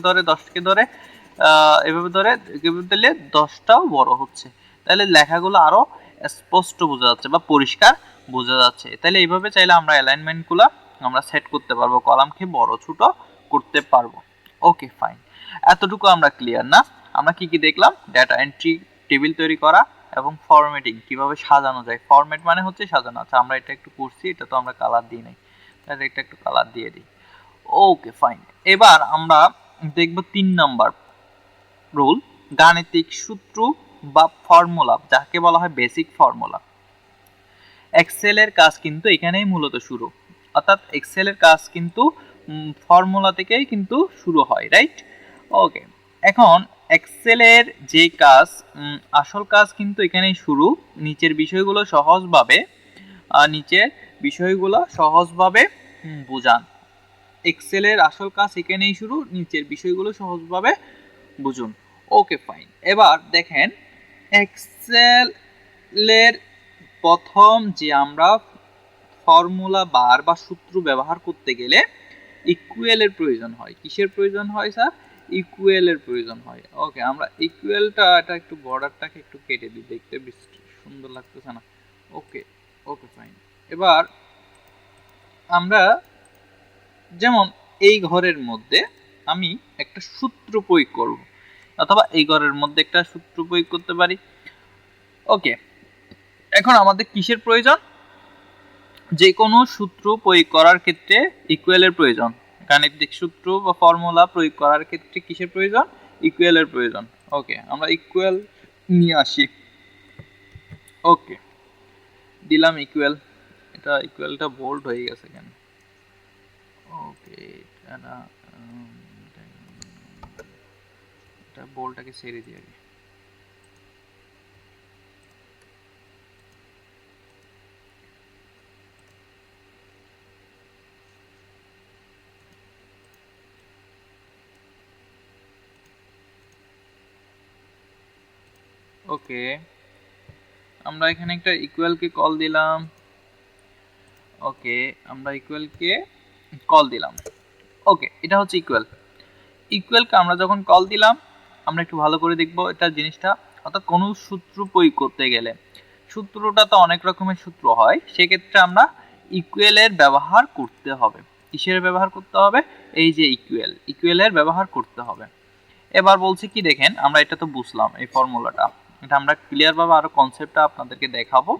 ধরে 10কে ধরে এভাবে ধরে দিলে 10টাও বড় হচ্ছে, তাহলে লেখাগুলো আরো স্পষ্ট বোঝা যাচ্ছে বা পরিষ্কার বোঝা যাচ্ছে। তাহলে এইভাবে চাইলে আমরা অ্যালাইনমেন্টগুলো আমরা সেট করতে পারবো, কলামকে বড় ছোট করতে পারবো। ওকে ফাইন, এতটুকু আমরা ক্লিয়ার না? আমরা কি কি দেখলাম? ডাটা এন্ট্রি, টেবিল তৈরি করা, এবং ফরম্যাটিং কিভাবে সাজানো যায়। ফরম্যাট মানে হচ্ছে সাজানো। আচ্ছা আমরা এটা একটু করছি, এটা তো আমরা কালার দিই নাই, তাহলে এটা একটু কালার দিয়ে দিই। Okay fine. এবার আমরা দেখব 3 নাম্বার রুল, গাণিতিক সূত্র বা ফর্মুলা, যাকে বলা হয় বেসিক ফর্মুলা। এক্সেলের কাজ কিন্তু এখানেই মূলত শুরু, অর্থাৎ এক্সেলের কাজ কিন্তু ফর্মুলা থেকেই কিন্তু শুরু হয়, রাইট? ওকে, এখন এক্সেলের যে কাজ, আসল কাজ কিন্তু এখানেই শুরু। নিচের বিষয়গুলো সহজভাবে বোঝান। এক্সেলের আসল কাজ এখানেই শুরু, নিচের বিষয়গুলো সহজভাবে বুঝুন। Okay fine. এবার দেখেন এক্সেলের প্রথম যে আমরা ফর্মুলা বার বা সূত্র ব্যবহার করতে গেলে ইকুয়েলের প্রয়োজন হয়। কিসের প্রয়োজন হয় স্যার? ইকুয়েলের প্রয়োজন হয়। ওকে, আমরা ইকুয়েলটা, এটা একটু বর্ডারটাকে একটু কেটে দিই, দেখতে বেশ সুন্দর লাগতেছে না? ওকে ওকে ফাইন। এবার আমরা যেমন এই ঘরের মধ্যে আমি একটা সূত্র প্রয়োগ করব, অথবা এই ঘরের মধ্যে একটা সূত্র প্রয়োগ করতে পারি। ওকে, এখন আমাদের কিসের প্রয়োজন? যে কোনো সূত্র প্রয়োগ করার ক্ষেত্রে ইকুয়েলের প্রয়োজন। গাণিতিক সূত্র বা ফর্মুলা প্রয়োগ করার ক্ষেত্রে কিসের প্রয়োজন? ইকুয়েলের প্রয়োজন। ওকে, আমরা ইকুয়েল নিয়ে আসি। ওকে, দিলাম ইকুয়েল। ইকুয়েলটা বোল্ড হয়ে গেছে কেন? ওকে, এটা বোল্ডটাকে ছেড়ে দিই আগে। ওকে, আমরা এখানে একটা ইকুয়ালকে কল দিলাম। ওকে, আমরা ইকুয়ালকে কল দিলাম। ওকে, এটা হচ্ছে ইকুয়াল। ইকুয়ালকে আমরা যখন কল দিলাম, আমরা একটু ভালো করে দেখব এটা জিনিসটা, অর্থাৎ কোনো সূত্র প্রয়োগ করতে গেলে সূত্রটা তো অনেক রকমের সূত্র হয়, সেক্ষেত্রে আমরা ইকুয়ালের ব্যবহার করতে হবে। কিসের ব্যবহার করতে হবে? এই যে ইকুয়ালের ব্যবহার করতে হবে। এবার বলছি কি দেখেন, আমরা এটা তো বুঝলাম এই ফর্মুলাটা, এটা আমরা ক্লিয়ার ভাবে আরো কনসেপ্টটা আপনাদেরকে দেখাবো।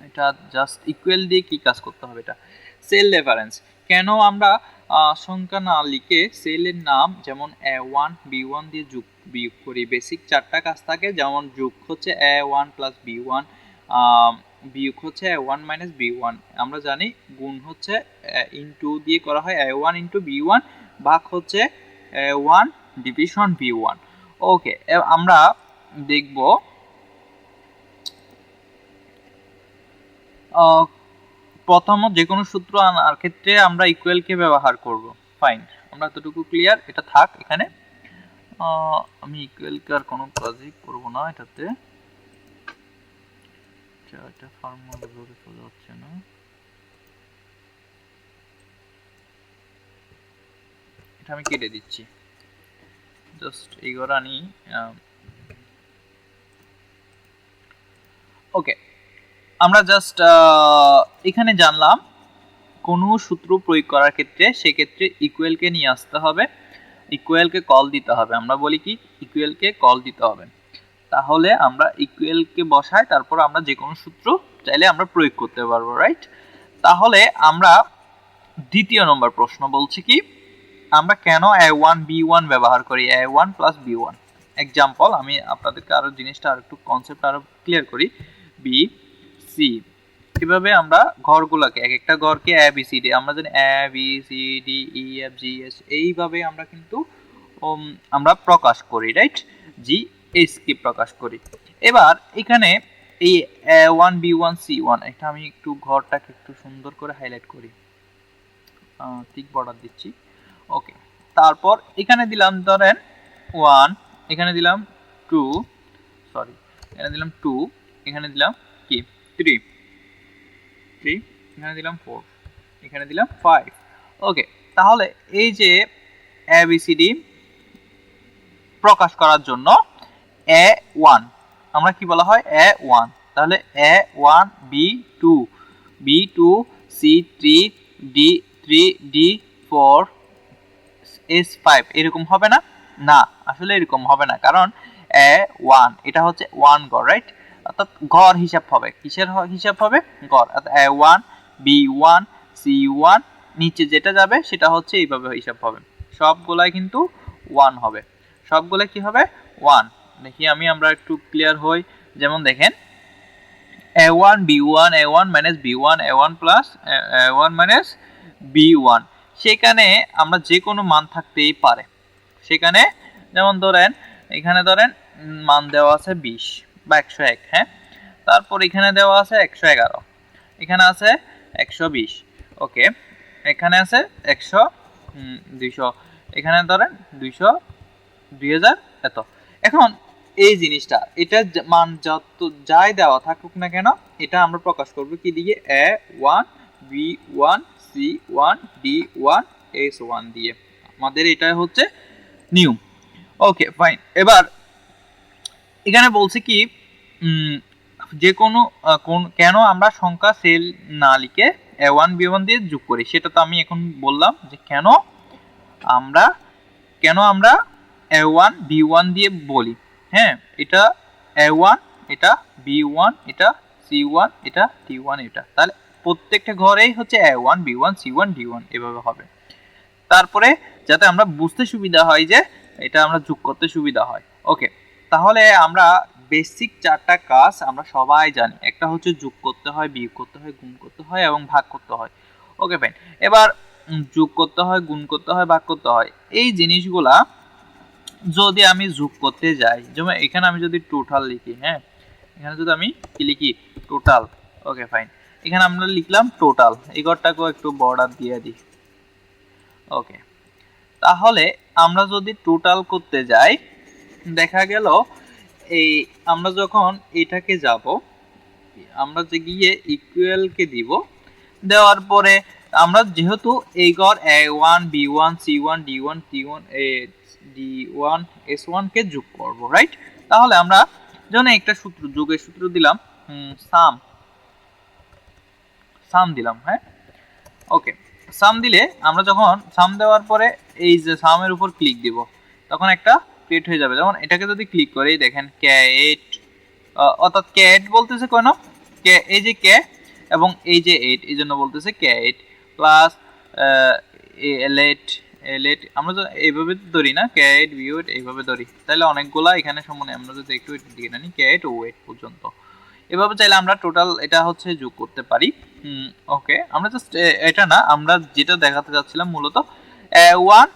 এটা জাস্ট ইকুয়াল দিয়ে কি কাজ করতে হবে, এটা সেল রেফারেন্স। কেন আমরা সংখ্যা না লিখে সেলের নাম যেমন A1 B1 দিয়ে বিয়োগ করি? বেসিক 4টা কাজ থাকে, যেমন যোগ হচ্ছে A1 প্লাস B1, বিয়োগ হচ্ছে A1 মাইনাস B1। আমরা জানি গুণ হচ্ছে ইনটু দিয়ে করা হয় A1 ইনটু B1, ভাগ হচ্ছে A1 ডিভিশন B1। ওকে, আমরা দেখব প্রথমত যে কোনো সূত্র আনার ক্ষেত্রে আমরা ইকুয়ালকে ব্যবহার করব। ফাইন, আমরা এতটুকু ক্লিয়ার, এটা থাক এখানে। আমি ইকুয়ালকে আর কোনো কাজই করব না এটাতে। এটা ফর্মুলা ধরে চলে যাচ্ছে না। এটা আমি কেটে দিচ্ছি, জাস্ট এইগুলো আনি। ওকে, আমরা জাস্ট এখানে জানলাম কোনো সূত্র প্রয়োগ করার ক্ষেত্রে সেক্ষেত্রে ইকুয়ালকে নিয়ে আসতে হবে, ইকুয়ালকে কল দিতে হবে। আমরা বলি কি ইকুয়ালকে কল দিতে হবে, তাহলে আমরা ইকুয়ালকে বসাই, তারপর আমরা যে কোনো সূত্র চাইলে আমরা প্রয়োগ করতে পারবো, রাইট? তাহলে আমরা দ্বিতীয় নম্বর প্রশ্ন বলছি কি, আমরা কেন A1 B1 ব্যবহার করি? A1 প্লাস B1 এক্সাম্পল, আমি আপনাদেরকে আরো জিনিসটা আর একটু কনসেপ্ট আরো ক্লিয়ার করি। বি সি, কিভাবে আমরা ঘরগুলোকে, এক একটা ঘরকে A B C D, আমরা জানি A B C D E F G H, এইভাবে আমরা কিন্তু আমরা প্রকাশ করি, রাইট? জি এইচ কে প্রকাশ করি। এবার এখানে এই A1 B1 C1, এটা আমি একটু ঘরটাকে একটু সুন্দর করে হাইলাইট করি, ঠিক বর্ডার দিচ্ছি। ওকে, তারপর এখানে দিলাম ধরেন 1, এখানে দিলাম 2, সরি এখানে দিলাম 2, এখানে দিলাম কি 3, এখানে দিলাম 4, এখানে দিলাম 5। ওকে, তাহলে এই যে ABCD প্রকাশ করার জন্য A1 আমরা কি বলা হয়? A1, তাহলে A1 B2 B2 C3 D3 D4 S5 এরকম হবে না? না, আসলে এরকম হবে না, কারণ A1 এটা হচ্ছে 1 ঘর, রাইট? অর্থাৎ গড় হিসাব হবে। কিসের হিসাব হবে? গড়। অর্থাৎ A1 B1 C1 নিচে যেটা যাবে সেটা হচ্ছে এইভাবে হিসাব হবে। সবগুলাই কিন্তু 1 হবে। সবগুলা কি হবে? 1। দেখি আমরা একটু ক্লিয়ার হই। যেমন দেখেন A1 B1 A1 minus B1 A1 plus A1 minus B1, সেখানে আমরা যে কোনো মান থাকতেই পারে। সেখানে যেমন ধরেন এখানে ধরেন মান দেওয়া আছে 20 বা 101, হ্যাঁ। তারপর এখানে দেওয়া আছে 111, এখানে আছে 120, ওকে। এখানে আছে 100, 200, এখানে ধরেন 200, 2000 এত। এখন এই জিনিসটা এটা মান যত যাই দেওয়া থাকুক না কেন এটা আমরা প্রকাশ করব কি দিয়ে? A1 B1 C1 D1 S1 দিয়ে। আমাদের এটা হচ্ছে নিয়ম। Okay fine. এবার এখানে বলছে কি যে কোনো কেন আমরা সংখ্যা সেল না লিখে A1 B1 দিয়ে যোগ করি, সেটা তো আমি এখন বললাম যে কেন আমরা A1 B1 দিয়ে বলি। হ্যাঁ, এটা A1, এটা B1, এটা C1, এটা D1, এটা তাহলে প্রত্যেকটা ঘরেই হচ্ছে A1 B1 C1 D1 এভাবে হবে। তারপরে যাতে আমরা বুঝতে সুবিধা হয় যে এটা আমরা যোগ করতে সুবিধা হয়। ওকে, তাহলে আমরা বেসিক 4টা কাজ আমরা সবাই জানি। একটা হচ্ছে যোগ করতে হয়, বিয়োগ করতে হয়, গুণ করতে হয় এবং ভাগ করতে হয়। Okay fine. এবার যোগ করতে হয়, গুণ করতে হয়, ভাগ করতে হয়। এই জিনিসগুলা যদি আমি যোগ করতে যাই, যেমন এখানে আমি যদি টোটাল লিখি, হ্যাঁ, এখানে যদি আমি কি লিখি? টোটাল। Okay fine. এখানে আমরা লিখলাম টোটাল। এই ঘরটাকেও একটু বর্ডার দিয়ে দিই। ওকে, তাহলে আমরা যদি টোটাল করতে যাই দেখা গেল এই আমরা যখন এটাকে যাব, আমরা যে গিয়ে ইকুয়ালকে দিব, দেওয়ার পরে আমরা যেহেতু এই ঘর A1 B1 C1 D1 T1 D1 S1 কে যোগ করব, রাইট? তাহলে আমরা যখন একটা সূত্র যোগের সূত্র দিলাম, সাম দিলাম, হ্যাঁ। ওকে, সাম দিলে আমরা যখন সাম দেওয়ার পরে এই যে সামের উপর ক্লিক দিব তখন একটা ক্রিয়েট হয়ে যাবে। যেমন এটাকে যদি ক্লিক করি দেখেন K8, অর্থাৎ K8 বলতেছে কেন? এই যে K এবং এই যে 8, এই জন্য বলতেছে K8 প্লাস L8 আমরা তো এইভাবে ধরি না, K8 B8 এইভাবে ধরি, তাহলে অনেকগুলা এখানে সমান। আমরা যদি একটু দিকে নানি K8 ও 8 পর্যন্ত, এভাবে চাইলে আমরা টোটাল এটা হচ্ছে যোগ করতে পারি। ওকে, আমরা জাস্ট এটা না, আমরা যেটা দেখাতে যাচ্ছিলাম মূলত A1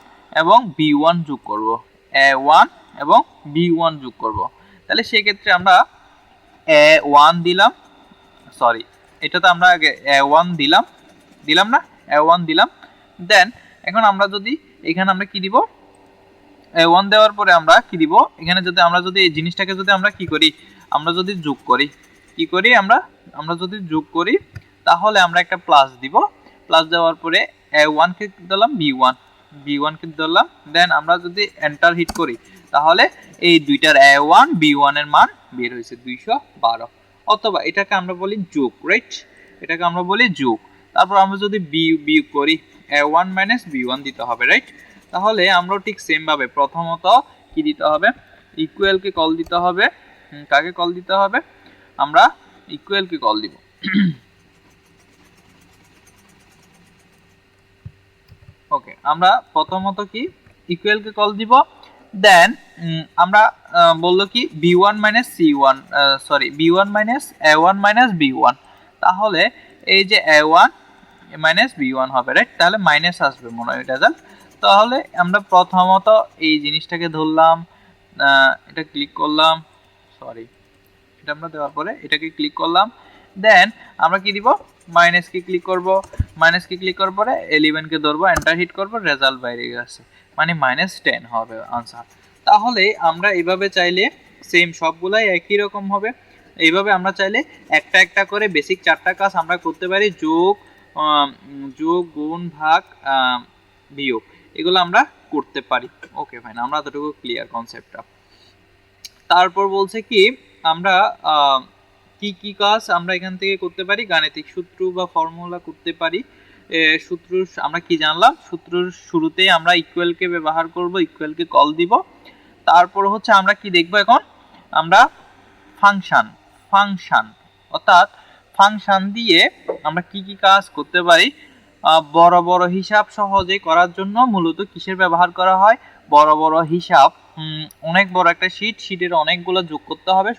এবং B1 যোগ করব, A1 এবং B1 যোগ করব। তাহলে সেই ক্ষেত্রে আমরা A1 দিলাম, সরি এটা তো আমরা আগে A1 দিলাম না, A1 দিলাম। দেন এখন আমরা যদি এখানে আমরা কি দিব? A1 দেওয়ার পরে আমরা কি দিব? এখানে যদি আমরা যদি এই জিনিসটাকে যদি আমরা কি করি, আমরা যদি যোগ করি, কি করি আমরা যদি যোগ করি তাহলে আমরা একটা প্লাস দিব। প্লাস দেওয়ার পরে A1 কে দিলাম B1 কে দিলাম। দেন আমরা যদি এন্টার হিট করি তাহলে এই দুইটার A1 B1 এর মান বের হয়েছে 212। অথবা এটাকে আমরা বলি যোগ, রাইট? এটাকে আমরা বলি যোগ। তারপর আমরা যদি বিয়োগ করি A1 মাইনাস B1 দিতে হবে, রাইট? তাহলে আমরা ঠিক সেম ভাবে প্রথমত কি দিতে হবে? ইকুয়াল কে কল দিতে হবে। কাকে কল দিতে হবে? আমরা ইকুয়াল কে কল দিব। ওকে, আমরা প্রথমত কি ইকুয়াল কে কল দিব। দেন আমরা বললো কি B1 minus C1, sorry B1 minus A1 minus B1, তাহলে এই যে A1 মাইনাস B1 হবে, রাইট? তাহলে মাইনাস আসবে মনে হয় রেজাল্ট। তাহলে আমরা প্রথমত এই জিনিসটাকে ধরলাম, এটা ক্লিক করলাম, সরি এটা আমরা দেওয়ার পরে এটাকে ক্লিক করলাম। দেন আমরা কি দিব? মাইনাস কে ক্লিক করব। মাইনাস কে ক্লিক করার পরে 11 কে ধরবো, এন্টার হিট করব, রেজাল্ট বাইরে গেছে, মানে -10 হবে आंसर। তাহলে আমরা এইভাবে চাইলে সেম সবগুলাই একই রকম হবে। এইভাবে আমরা চাইলে একটা একটা করে বেসিক 4টা কাজ আমরা করতে পারি, যোগ, গুণ, ভাগ, বিয়োগ, এগুলো আমরা করতে পারি। ওকে ফাইন, আমরা এতটুকু ক্লিয়ার কনসেপ্টটা। তারপর বলছে কি আমরা কি কি কাজ আমরা এখান থেকে করতে পারি? গাণিতিক সূত্র বা ফর্মুলা করতে পারি। সূত্র আমরা কি জানলাম? সূত্রের শুরুতেই আমরা ইকুয়াল কে ব্যবহার করব, ইকুয়াল কে কল দিব। তারপর হচ্ছে আমরা কি দেখব এখন? আমরা ফাংশন ফাংশন, অর্থাৎ ফাংশন দিয়ে আমরা কি কি কাজ করতে পারি। বড় বড় হিসাব সহজে করার জন্য মূলত কিসের ব্যবহার করা হয়, বড় বড় হিসাব, অনেক বড় একটা শীটের অনেকগুলো যোগ করতে হবে,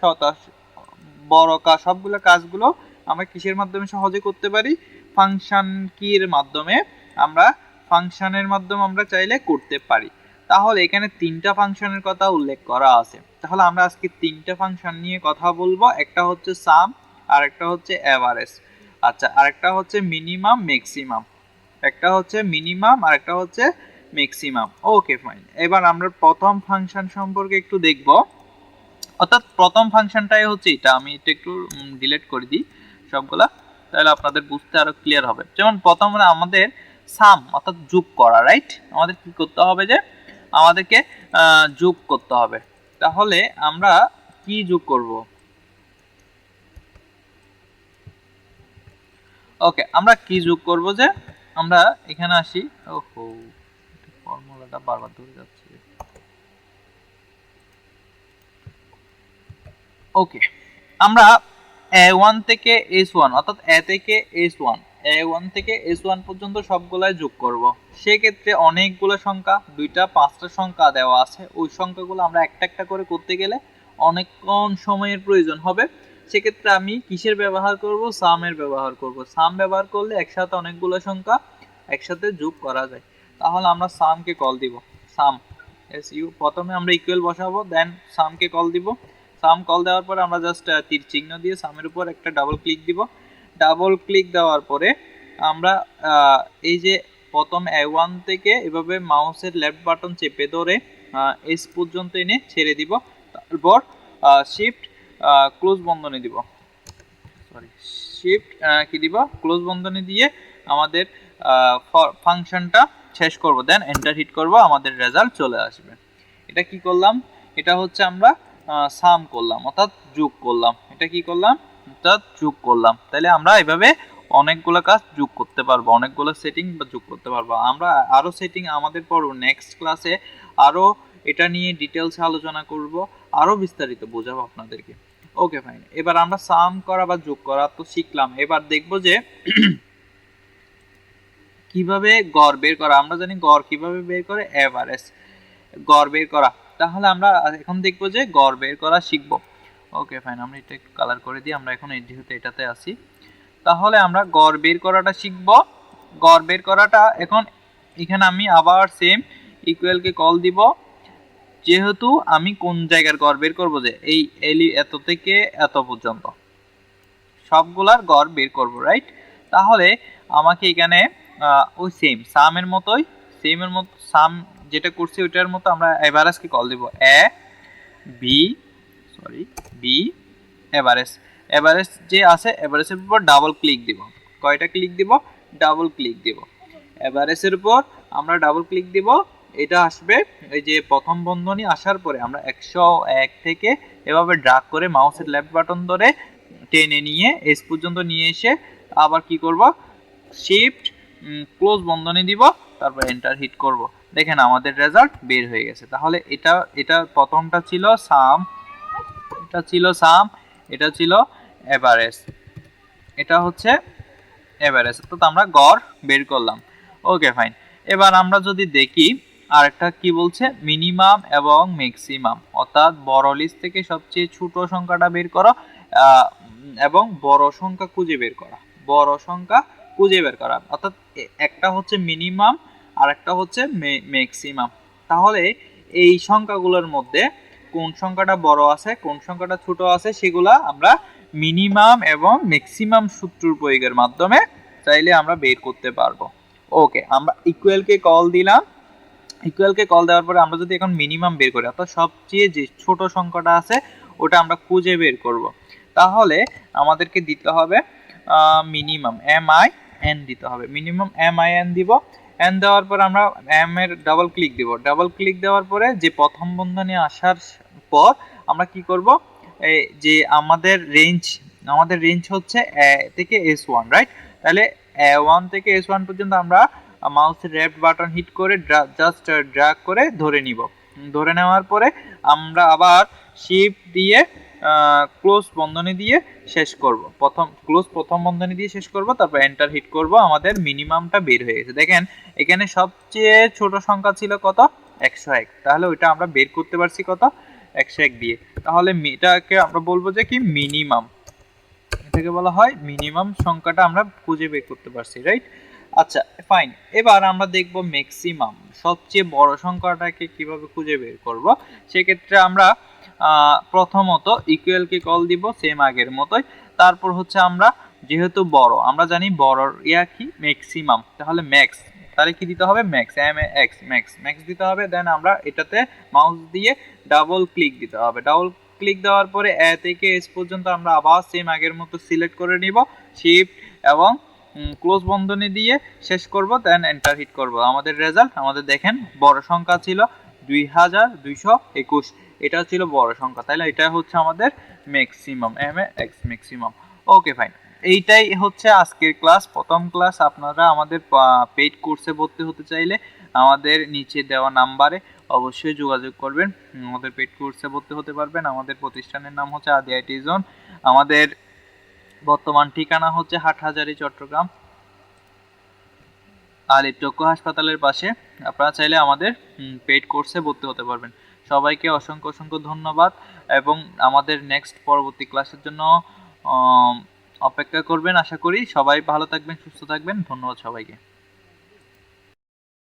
বড় কাজ, সবগুলো কাজগুলো আমরা কিসের মাধ্যমে সহজে করতে পারি, ফাংশন কির মাধ্যমে, আমরা ফাংশনের মাধ্যমে আমরা চাইলে করতে পারি। তাহলে এখানে তিনটা ফাংশনের কথা উল্লেখ করা আছে, তাহলে আমরা আজকে তিনটা ফাংশন নিয়ে কথা বলবো। একটা হচ্ছে সাম, আর একটা হচ্ছে এভারেজ, আচ্ছা, আরেকটা হচ্ছে মিনিমাম ম্যাক্সিমাম, একটা হচ্ছে মিনিমাম আর একটা হচ্ছে ম্যাক্সিমাম। ওকে ফাইন, এবার আমরা প্রথম ফাংশন সম্পর্কে একটু দেখব। অর্থাৎ প্রথম ফাংশনটাই হচ্ছে এটা, আমি এটা একটু ডিলিট করে দিই সবগুলা, তাহলে আপনাদের বুঝতে আরো ক্লিয়ার হবে। যেমন প্রথম আমাদের সাম অর্থাৎ যোগ করা, রাইট? আমাদের কি করতে হবে, যে আমাদেরকে যোগ করতে হবে। তাহলে আমরা কি যোগ করব? ওকে, আমরা কি যোগ করব, যে আমরা এখানে আসি। ওহো, ফর্মুলাটা বারবার ধরে যাচ্ছে। ওকে, আমরা A1 থেকে S1 অর্থাৎ A থেকে S1, A1 থেকে S1 পর্যন্ত সবগুলাই যোগ করব। সেক্ষেত্রে অনেকগুলো সংখ্যা, 2টা 5টা সংখ্যা দেওয়া আছে, ওই সংখ্যাগুলো আমরা একটা একটা করে করতে গেলে অনেকক্ষণ সময়ের প্রয়োজন হবে। সেক্ষেত্রে আমি কিসের ব্যবহার করব, সামের ব্যবহার করব। সাম ব্যবহার করলে একসাথে অনেকগুলো সংখ্যা একসাথে যোগ করা যায়। তাহলে আমরা সামকে কল দিব, সাম SU, প্রথমে আমরা ইকুয়াল বসাবো, দেন সামকে কল দিব। সাম কল দেওয়ার পরে আমরা জাস্ট তীর চিহ্ন দিয়ে সামের উপর একটা ডাবল ক্লিক দিব। ডাবল ক্লিক দেওয়ার পরে আমরা এই যে প্রথম A1 থেকে এভাবে মাউসের লেফট বাটন চেপে ধরে S পর্যন্ত এনে ছেড়ে দিব। তারপর শিফট ক্লোজ বন্ধনী দিব, সরি শিফট কি দিব, ক্লোজ বন্ধনী দিয়ে আমাদের ফাংশনটা শেষ করব, দেন এন্টার হিট করব, আমাদের রেজাল্ট চলে আসবে। এটা কি করলাম, এটা হচ্ছে আমরা সাম করলাম অর্থাৎ যোগ করলাম। এটা কি করলাম, অর্থাৎ যোগ করলাম। তাহলে আমরা এভাবে অনেকগুলো কাজ যোগ করতে পারবো, অনেকগুলো সেটিং বা যোগ করতে পারবো। আমরা আরো সেটিং আমাদের পর নেক্সট ক্লাসে আরো এটা নিয়ে ডিটেলসে আলোচনা করব, আরো বিস্তারিত বোঝাবো আপনাদেরকে। ওকে ফাইন, এবার আমরা সাম করা বা যোগ করা তো শিখলাম। এবার দেখব যে কিভাবে গড় বের করা। আমরা জানি গড় কিভাবে বের করে, এভারেজ, গড় বের করা। তাহলে আমরা এখন দেখব যে গড় বের করা শিখব। ওকে ফাইন, আমরা এটা একটু কালার করে দিই, আমরা এখন যেহেতু এটাতে আছি। তাহলে আমরা গড় বের করাটা শিখব। গড় বের করাটা এখন এখানে আমি আবার সেম ইকুয়ালকে কল দিব, যেহেতু আমি কোন জায়গার গড় বের করব, যে এই এত থেকে এত পর্যন্ত সবগুলার গড় বের করব, রাইট? তাহলে আমাকে এখানে ওই সেম সামের মতোই, সেমের মতো সাম যেটা করছি ওইটার মতো আমরা এভারেজকে কল দিব, বি এভারেজ। এভারেজ যে আছে, এভারেজের উপর ডাবল ক্লিক দিব। কয়টা ক্লিক দিব, ডাবল ক্লিক দিব। এভারেজের উপর আমরা ডাবল ক্লিক দিব, এটা আসবে। এই যে প্রথম বন্ধনী আসার পরে আমরা 101 থেকে এভাবে ড্রাগ করে মাউসের লেফট বাটন ধরে টেনে নিয়ে এস পর্যন্ত নিয়ে এসে আবার কি করব, শিফট ক্লোজ বন্ধনী দিব, তারপর এন্টার হিট করব। দেখেন আমাদের রেজাল্ট বের হয়ে গেছে। তাহলে এটা প্রথমটা ছিল সাম, এটা ছিল সাম, এটা ছিল এভারেজ, এটা হচ্ছে এভারেজ, তো আমরা গড় বের করলাম। ওকে ফাইন, এবার আমরা যদি দেখি আরেকটা কি বলছে, মিনিমাম এবং ম্যাক্সিমাম, অর্থাৎ বড় লিস্ট থেকে সবচেয়ে ছোট সংখ্যাটা বের করো এবং বড় সংখ্যা খুঁজে বের করা, বড় সংখ্যা খুঁজে বের করা। অর্থাৎ একটা হচ্ছে মিনিমাম আর একটা হচ্ছে ম্যাক্সিমাম। তাহলে এই সংখ্যাগুলোর মধ্যে কোন সংখ্যাটা বড় আছে কোন সংখ্যাটা ছোট আছে সেগুলা আমরা মিনিমাম এবং ম্যাক্সিমাম সূত্র প্রয়োগের মাধ্যমে চাইলে আমরা বের করতে পারবো। ওকে, আমরা ইকুয়ালকে কল দিলাম। ইকুয়ালকে কল দেওয়ার পরে আমরা যদি এখন মিনিমাম বের করি, অর্থাৎ সবচেয়ে যে ছোট সংখ্যাটা আছে ওটা আমরা খুঁজে বের করব। তাহলে আমাদেরকে দিতে হবে মিনিমাম MIN দিতে হবে, মিনিমাম MIN দিব। এন দেওয়ার পর আমরা এম এর ডাবল ক্লিক দিব। ডাবল ক্লিক দেওয়ার পরে যে প্রথম বন্ধনী আসার পর আমরা কি করব, যে আমাদের রেঞ্জ হচ্ছে A থেকে S1, রাইট? তাহলে A1 থেকে S1 পর্যন্ত আমরা মাউসের লেফট বাটন হিট করে জাস্ট ড্র্যাগ করে ধরে নিব। ধরে নেওয়ার পরে আমরা আবার শিফট দিয়ে ক্লোজ বন্ধনী দিয়ে শেষ করব, প্রথম বন্ধনী দিয়ে শেষ করব, তারপর এন্টার হিট করব, আমাদের মিনিমামটা বের হয়ে গেছে। দেখেন এখানে সবচেয়ে ছোট সংখ্যা ছিল কত, 101, তাহলে ওইটা আমরা বের করতে পারছি কত, 101 দিয়ে। তাহলে এটাকে আমরা বলবো যে কি মিনিমাম, এটাকে বলা হয় মিনিমাম সংখ্যাটা আমরা খুঁজে বের করতে পারছি, রাইট। আচ্ছা ফাইন, এবার আমরা দেখব ম্যাক্সিমাম, সবচেয়ে বড় সংখ্যাটাকে কিভাবে খুঁজে বের করব। সেক্ষেত্রে আমরা প্রথমত ইকুয়ালকে কল দিব সেম আগের মতোই, তারপর হচ্ছে আমরা যেহেতু বড়, আমরা জানি বড় কি ম্যাক্সিমাম, তাহলে ম্যাক্স, তাহলে কি দিতে হবে ম্যাক্স, ম্যাক্স দিতে হবে। দেন আমরা এটাতে মাউস দিয়ে ডাবল ক্লিক দিতে হবে, ডাবল ক্লিক দেওয়ার পরে এ থেকে এস পর্যন্ত আমরা আবার সেম আগের মতো সিলেক্ট করে নিব, শিফট এবং ক্লোজ বন্ধনী দিয়ে শেষ করব, দেন এন্টার হিট করব। আমাদের রেজাল্ট, আমাদের দেখেন বড় সংখ্যা ছিল 2221, এটা ছিল বড় সংখ্যা, তাইলে এটা হচ্ছে আমাদের ম্যাক্সিমাম, ম্যাক্সিমাম। ওকে ফাইন, এইটাই হচ্ছে আজকের ক্লাস, প্রথম ক্লাস। আপনারা আমাদের পেইড কোর্সে ভর্তি হতে চাইলে আমাদের নিচে দেওয়া নাম্বারে অবশ্যই যোগাযোগ করবেন, আমাদের পেইড কোর্সে ভর্তি হতে পারবেন। আমাদের প্রতিষ্ঠানের নাম হচ্ছে আদি আইটি জোন, আমাদের বর্তমান ঠিকানা হচ্ছে হাটহাজারী, চট্টগ্রাম, আলিফ চক্ষু হাসপাতালের পাশে। আপনারা চাইলে আমাদের পেইড কোর্সে ভর্তি হতে পারবেন। সবাইকে অসংখ্য অসংখ্য ধন্যবাদ, এবং আমাদের নেক্সট পরবর্তী ক্লাসের জন্য অপেক্ষা করবেন। আশা করি সবাই ভালো থাকবেন, সুস্থ থাকবেন। ধন্যবাদ সবাইকে।